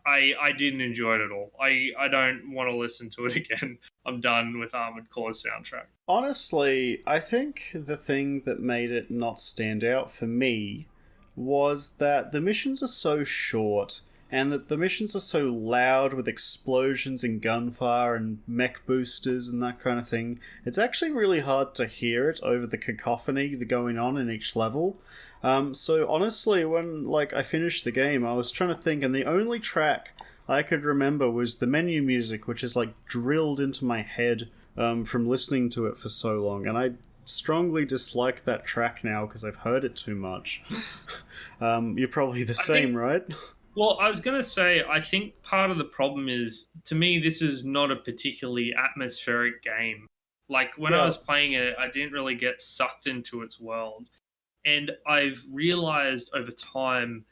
I didn't enjoy it at all. I don't want to listen to it again. I'm done with Armored Core's soundtrack. Honestly, I think the thing that made it not stand out for me was that the missions are so short and that the missions are so loud with explosions and gunfire and mech boosters and that kind of thing. It's actually really hard to hear it over the cacophony going on in each level. So honestly, when I finished the game, I was trying to think, and the only track I could remember was the menu music, which is drilled into my head from listening to it for so long, and I strongly dislike that track now because I've heard it too much. You're probably the same, right? Well, I was going to say, I think part of the problem is, to me, this is not a particularly atmospheric game. When I was playing it, I didn't really get sucked into its world. And I've realized over time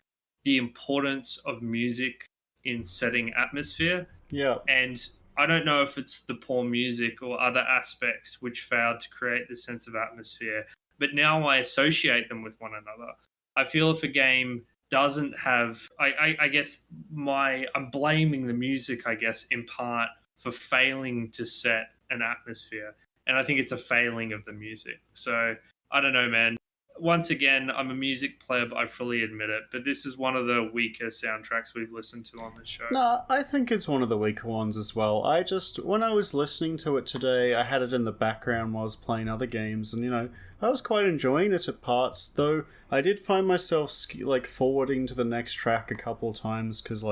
the importance of music in setting atmosphere. Yeah. And I don't know if it's the poor music or other aspects which failed to create this sense of atmosphere, but now I associate them with one another. I feel if a game doesn't have, I guess I'm blaming the music, I guess, in part for failing to set an atmosphere. And I think it's a failing of the music. So I don't know, man. Once again, I'm a music pleb, I fully admit it, but this is one of the weaker soundtracks we've listened to on this show. No, I think it's one of the weaker ones as well. When I was listening to it today, I had it in the background while I was playing other games, and I was quite enjoying it at parts, though I did find myself forwarding to the next track a couple of times, because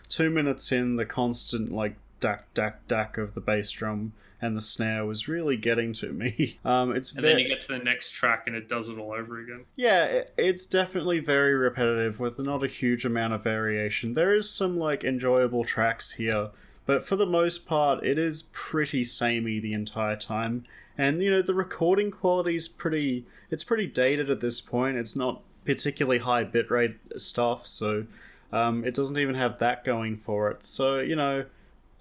2 minutes in, the constant dack, dack, dack of the bass drum and the snare was really getting to me. Then you get to the next track and it does it all over again. Yeah, it's definitely very repetitive with not a huge amount of variation. There is some enjoyable tracks here, but for the most part, it is pretty samey the entire time. And the recording quality is pretty dated at this point. It's not particularly high bitrate stuff, so it doesn't even have that going for it. So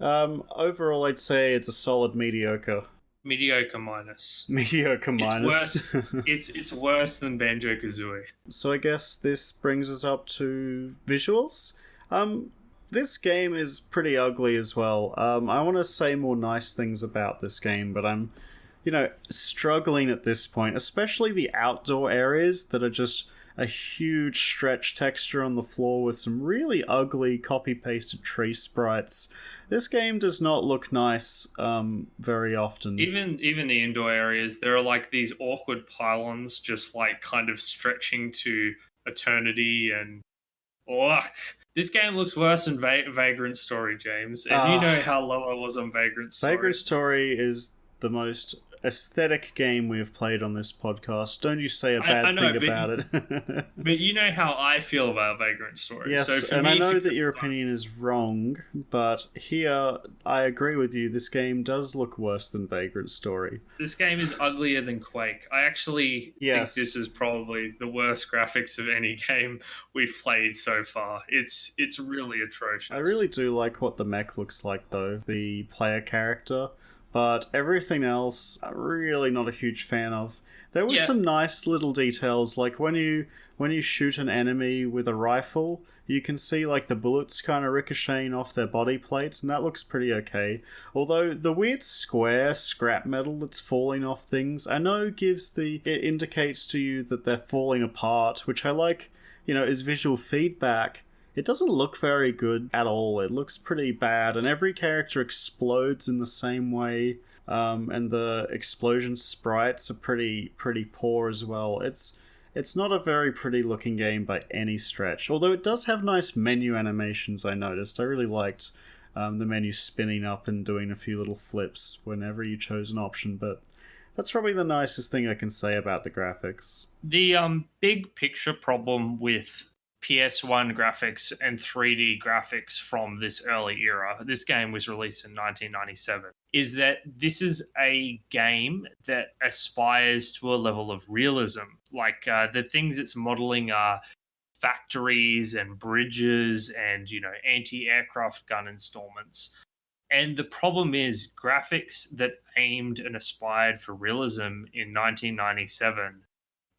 overall, I'd say it's a solid mediocre. Mediocre minus. Mediocre minus. It's worse than Banjo-Kazooie. So I guess this brings us up to visuals. This game is pretty ugly as well. I want to say more nice things about this game, but I'm, struggling at this point, especially the outdoor areas that are just a huge stretch texture on the floor with some really ugly copy-pasted tree sprites. This game does not look nice very often. Even the indoor areas, there are these awkward pylons just kind of stretching to eternity, and this game looks worse than Vagrant Story, James. And you know how low I was on Vagrant Story. Vagrant Story is the most aesthetic game we have played on this podcast. Don't you say a bad thing about it. But you know how I feel about Vagrant Story. Yes, so and I know that your opinion is wrong, but here I agree with you. This game does look worse than Vagrant Story. This game is uglier than Quake. I actually think this is probably the worst graphics of any game we've played so far. It's really atrocious. I really do like what the mech looks like, though, the player character. But everything else, I'm really not a huge fan of. There were some nice little details, like when you shoot an enemy with a rifle, you can see the bullets kind of ricocheting off their body plates, and that looks pretty okay. Although the weird square scrap metal that's falling off things, I know it indicates to you that they're falling apart, which I like, is visual feedback. It doesn't look very good at all. It looks pretty bad, and every character explodes in the same way, and the explosion sprites are pretty poor as well. It's not a very pretty looking game by any stretch, although it does have nice menu animations. I noticed. I really liked the menu spinning up and doing a few little flips whenever you chose an option, but that's probably the nicest thing I can say about the graphics. The big picture problem with PS1 graphics and 3D graphics from this early era, this game was released in 1997, is that this is a game that aspires to a level of realism. Like the things it's modeling are factories and bridges and anti-aircraft gun installments. And the problem is graphics that aimed and aspired for realism in 1997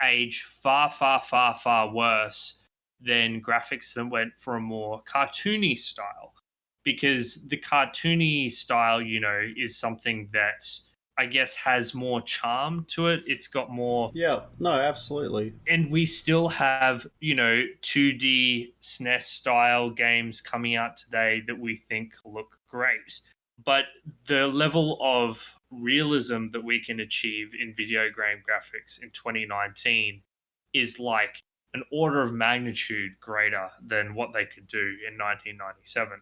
age far, far, far, far worse than graphics that went for a more cartoony style. Because the cartoony style, is something that I guess has more charm to it. It's got more. Yeah, no, absolutely. And we still have, 2D SNES style games coming out today that we think look great. But the level of realism that we can achieve in video game graphics in 2019 is like an order of magnitude greater than what they could do in 1997.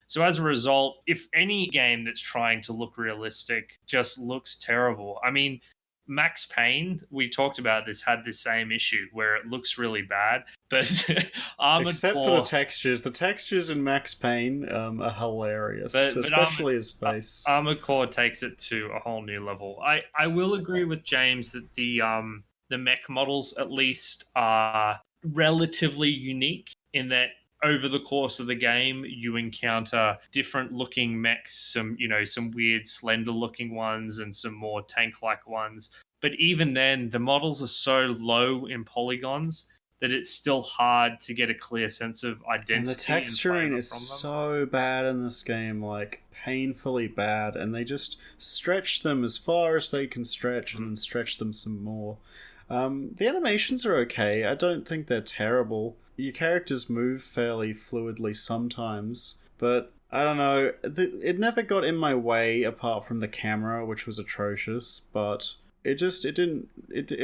So as a result, if any game that's trying to look realistic just looks terrible, I mean, Max Payne, we talked about this, had this same issue where it looks really bad, but Armored Except Core, for the textures in Max Payne are hilarious, but especially his face. Armored Core takes it to a whole new level. I will agree with James that the mech models at least are relatively unique in that over the course of the game you encounter different looking mechs, some weird slender looking ones and some more tank like ones, but even then the models are so low in polygons that it's still hard to get a clear sense of identity. And the texturing is so bad in this game, like painfully bad, and they just stretch them as far as they can stretch and then stretch them some more. The animations are okay. I don't think they're terrible. Your characters move fairly fluidly sometimes, but I don't know. It never got in my way apart from the camera, which was atrocious, but it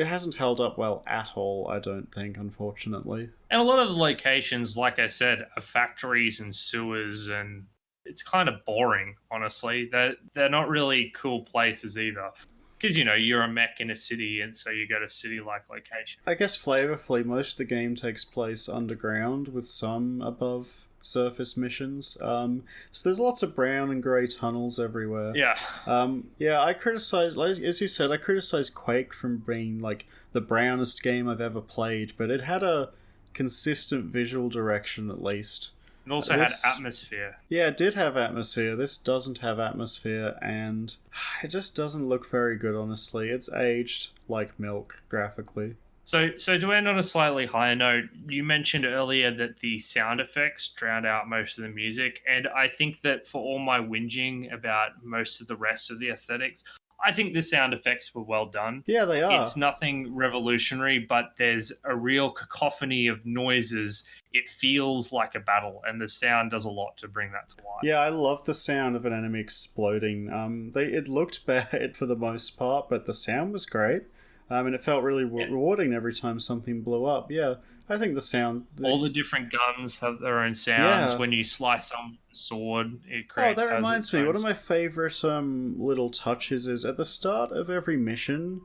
hasn't held up well at all, I don't think, unfortunately. And a lot of the locations, like I said, are factories and sewers, and it's kind of boring, honestly. They're not really cool places either. Because, you're a mech in a city, and so you go to city-like location. I guess flavorfully, most of the game takes place underground, with some above surface missions. So there's lots of brown and grey tunnels everywhere. Yeah. I criticize, as you said, I criticize Quake from being, like, the brownest game I've ever played, but it had a consistent visual direction, at least. It also had atmosphere. Yeah, it did have atmosphere. This doesn't have atmosphere, and it just doesn't look very good, honestly. It's aged like milk, graphically. So to end on a slightly higher note, you mentioned earlier that the sound effects drowned out most of the music, and I think that for all my whinging about most of the rest of the aesthetics, I think the sound effects were well done. Yeah, they are. It's nothing revolutionary, but there's a real cacophony of noises. It feels like a battle, and the sound does a lot to bring that to life. Yeah, I love the sound of an enemy exploding. It looked bad for the most part, but the sound was great. And it felt really rewarding every time something blew up. Yeah, I think the sound... All the different guns have their own sounds. Yeah. When you slice on with a sword, it creates... Oh, that reminds me. One of my favourite little touches is at the start of every mission,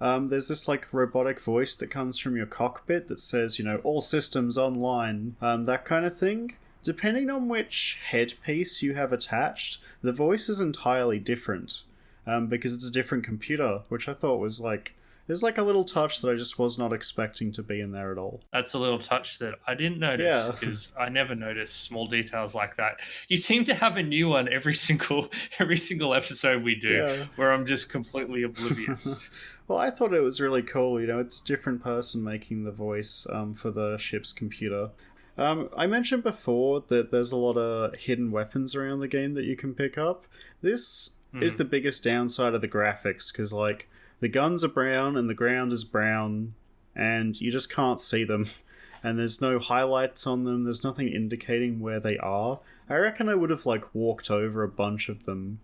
there's this like robotic voice that comes from your cockpit that says, all systems online, that kind of thing. Depending on which headpiece you have attached, the voice is entirely different, because it's a different computer, which I thought was like... There's like a little touch that I just was not expecting to be in there at all. That's a little touch that I didn't notice because I never notice small details like that. You seem to have a new one every single episode we do, where I'm just completely oblivious. Well, I thought it was really cool. It's a different person making the voice for the ship's computer. I mentioned before that there's a lot of hidden weapons around the game that you can pick up. This is the biggest downside of the graphics because, like, the guns are brown and the ground is brown and you just can't see them. And there's no highlights on them. There's nothing indicating where they are. I reckon I would have walked over a bunch of them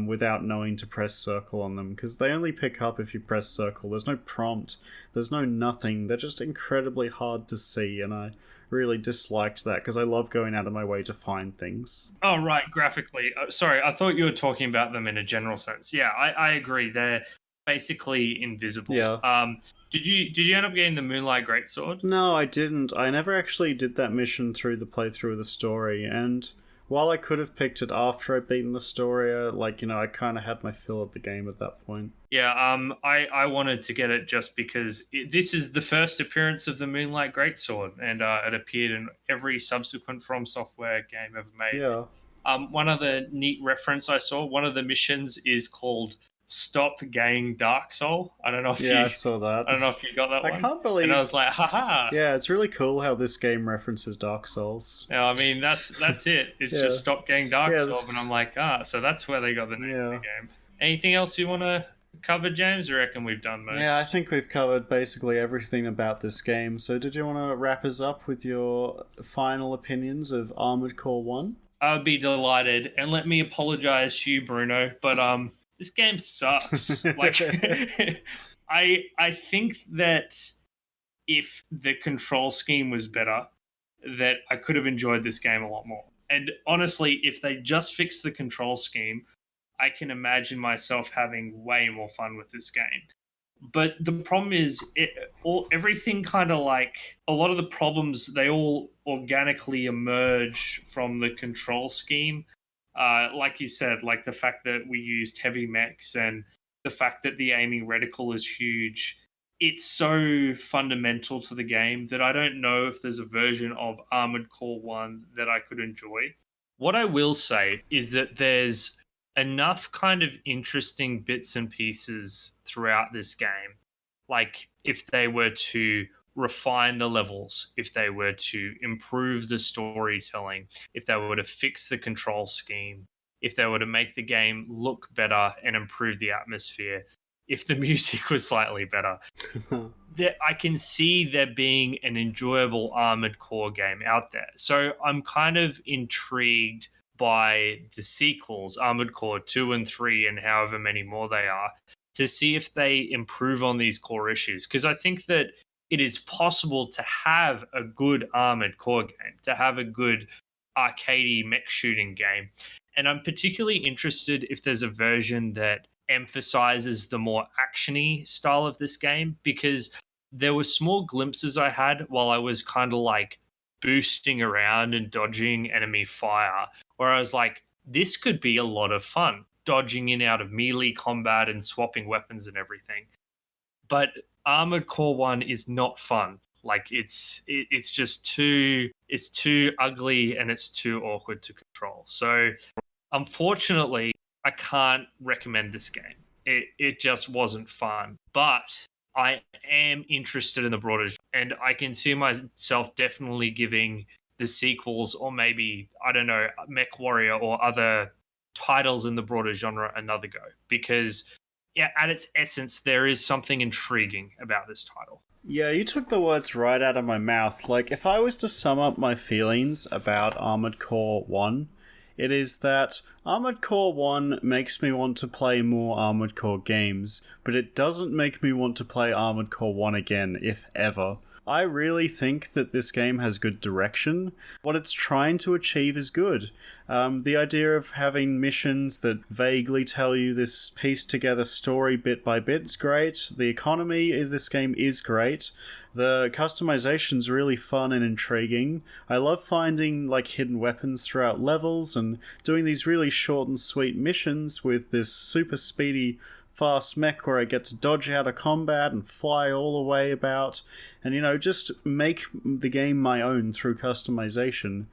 without knowing to press circle on them because they only pick up if you press circle. There's no prompt. There's no nothing. They're just incredibly hard to see, and I really disliked that because I love going out of my way to find things. Oh, right, graphically. Sorry, I thought you were talking about them in a general sense. Yeah, I agree. They're basically invisible. Yeah. Did you end up getting the Moonlight Greatsword? No, I didn't. I never actually did that mission through the playthrough of the story, and while I could have picked it after I'd beaten the story, I kind of had my fill of the game at that point. Yeah, I wanted to get it just because this is the first appearance of the Moonlight Greatsword, and it appeared in every subsequent From Software game ever made. Yeah. One other neat reference I saw, one of the missions is called Stop Gang Dark Soul. I don't know if I saw that. I don't know if you got that one. I can't believe. And I was like, haha. Yeah, it's really cool how this game references Dark Souls. Yeah, I mean that's it. It's just Stop Gang Dark Soul, and I'm like, so that's where they got the name of the game. Anything else you want to cover, James? I reckon we've done most. Yeah, I think we've covered basically everything about this game. So did you want to wrap us up with your final opinions of Armored Core 1? I would be delighted, and let me apologize to you, Bruno, but this game sucks. Like, I think that if the control scheme was better, that I could have enjoyed this game a lot more. And honestly, if they just fixed the control scheme, I can imagine myself having way more fun with this game. But the problem is, everything kind of like a lot of the problems, they all organically emerge from the control scheme. Like you said, like the fact that we used heavy mechs and the fact that the aiming reticle is huge. It's so fundamental to the game that I don't know if there's a version of Armored Core 1 that I could enjoy. What I will say is that there's enough kind of interesting bits and pieces throughout this game. Like if they were to refine the levels, if they were to improve the storytelling, if they were to fix the control scheme, if they were to make the game look better and improve the atmosphere, if the music was slightly better, I can see there being an enjoyable Armored Core game out there. So I'm kind of intrigued by the sequels, Armored Core 2 and 3, and however many more they are, to see if they improve on these core issues. Because I think that it is possible to have a good Armored Core game, to have a good arcadey mech shooting game. And I'm particularly interested if there's a version that emphasizes the more actiony style of this game, because there were small glimpses I had while I was kind of like boosting around and dodging enemy fire, where I was like, this could be a lot of fun, dodging in out of melee combat and swapping weapons and everything. But Armored Core 1 is not fun. Like it's just too ugly and it's too awkward to control. So unfortunately, I can't recommend this game. It just wasn't fun. But I am interested in the broader genre, and I can see myself definitely giving the sequels, or maybe, I don't know, Mech Warrior or other titles in the broader genre another go. Because at its essence, there is something intriguing about this title. Yeah, you took the words right out of my mouth. Like, if I was to sum up my feelings about Armored Core 1, it is that Armored Core 1 makes me want to play more Armored Core games, but it doesn't make me want to play Armored Core 1 again, if ever. I really think that this game has good direction. What it's trying to achieve is good. The idea of having missions that vaguely tell you this pieced together story bit by bit is great. The economy of this game is great. The customization's really fun and intriguing. I love finding like hidden weapons throughout levels and doing these really short and sweet missions with this super speedy fast mech where I get to dodge out of combat and fly all the way about and, just make the game my own through customization.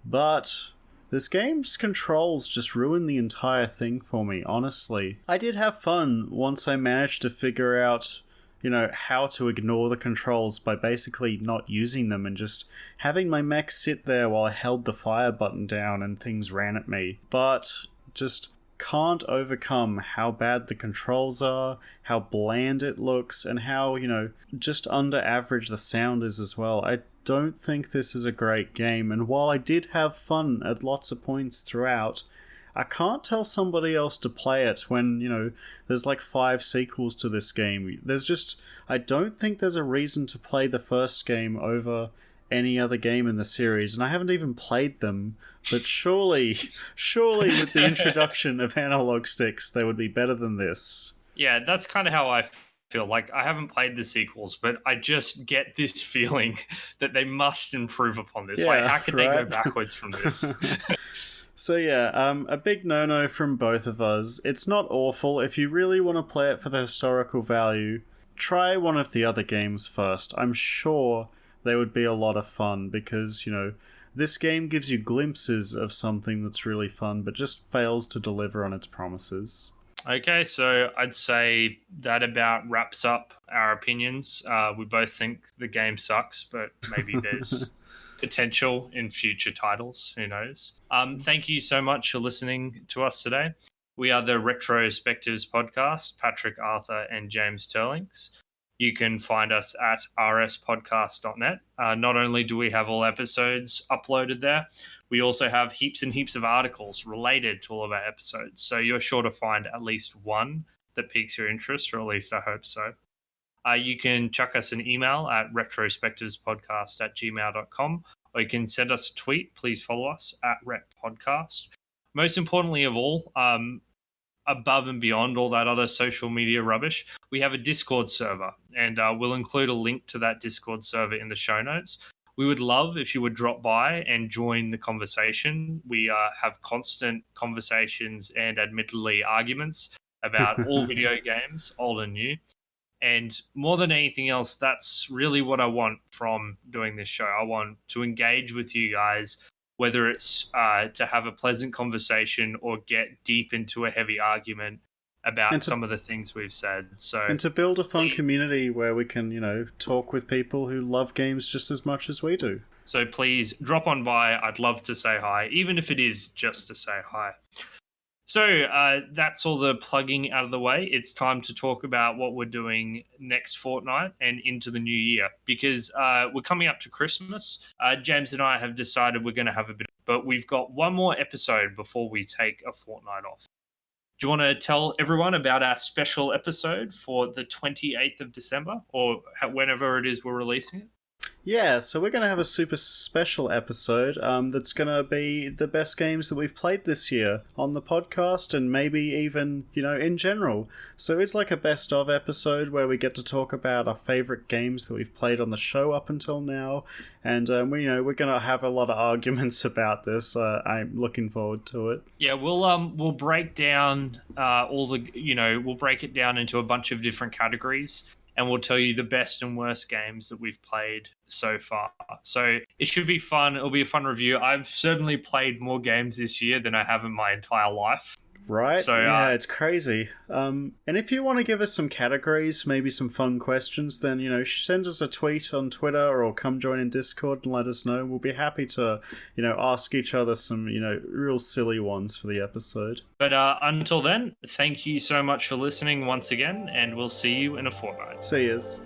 But this game's controls just ruined the entire thing for me, honestly. I did have fun once I managed to figure out, how to ignore the controls by basically not using them and just having my mech sit there while I held the fire button down and things ran at me. But just can't overcome how bad the controls are, how bland it looks, and how, just under average the sound is as well. I don't think this is a great game, and while I did have fun at lots of points throughout, I can't tell somebody else to play it when, there's like 5 sequels to this game. I don't think there's a reason to play the first game over any other game in the series, and I haven't even played them, but surely with the introduction of analog sticks, they would be better than this. Yeah, that's kind of how I feel. Like, I haven't played the sequels, but I just get this feeling that they must improve upon this. Yeah, like, how could they go right? backwards from this? So yeah, a big no-no from both of us. It's not awful. If you really want to play it for the historical value, try one of the other games first. I'm sure they would be a lot of fun because, this game gives you glimpses of something that's really fun, but just fails to deliver on its promises. Okay, so I'd say that about wraps up our opinions. We both think the game sucks, but maybe there's potential in future titles. Who knows? Thank you so much for listening to us today. We are the Retrospectives podcast, Patrick Arthur and James Turlings. You can find us at rspodcast.net. Not only do we have all episodes uploaded there, we also have heaps and heaps of articles related to all of our episodes. So you're sure to find at least one that piques your interest, or at least I hope so. You can chuck us an email at retrospectivespodcast@gmail.com, or you can send us a tweet. Please follow us at reppodcast. Most importantly of all, above and beyond all that other social media rubbish, we have a Discord server, and we'll include a link to that Discord server in the show notes. We would love if you would drop by and join the conversation. We have constant conversations and admittedly arguments about all video games, old and new. And more than anything else, that's really what I want from doing this show. I want to engage with you guys, whether it's to have a pleasant conversation or get deep into a heavy argument about some of the things we've said. And to build a fun community where we can, talk with people who love games just as much as we do. So please drop on by. I'd love to say hi, even if it is just to say hi. So that's all the plugging out of the way. It's time to talk about what we're doing next fortnight and into the new year, because we're coming up to Christmas. James and I have decided we're going to have a bit, but we've got one more episode before we take a fortnight off. Do you want to tell everyone about our special episode for the 28th of December, or whenever it is we're releasing it? Yeah, so we're going to have a super special episode that's going to be the best games that we've played this year on the podcast, and maybe even, in general. So it's like a best of episode where we get to talk about our favourite games that we've played on the show up until now, and we're going to have a lot of arguments about this. I'm looking forward to it. Yeah, we'll break down we'll break it down into a bunch of different categories, and we'll tell you the best and worst games that we've played so far. So it should be fun. It'll be a fun review. I've certainly played more games this year than I have in my entire life. Right? So, yeah, it's crazy. And if you want to give us some categories, maybe some fun questions, then, send us a tweet on Twitter or come join in Discord and let us know. We'll be happy to, ask each other some, real silly ones for the episode. But until then, thank you so much for listening once again, and we'll see you in a fortnight. See yous.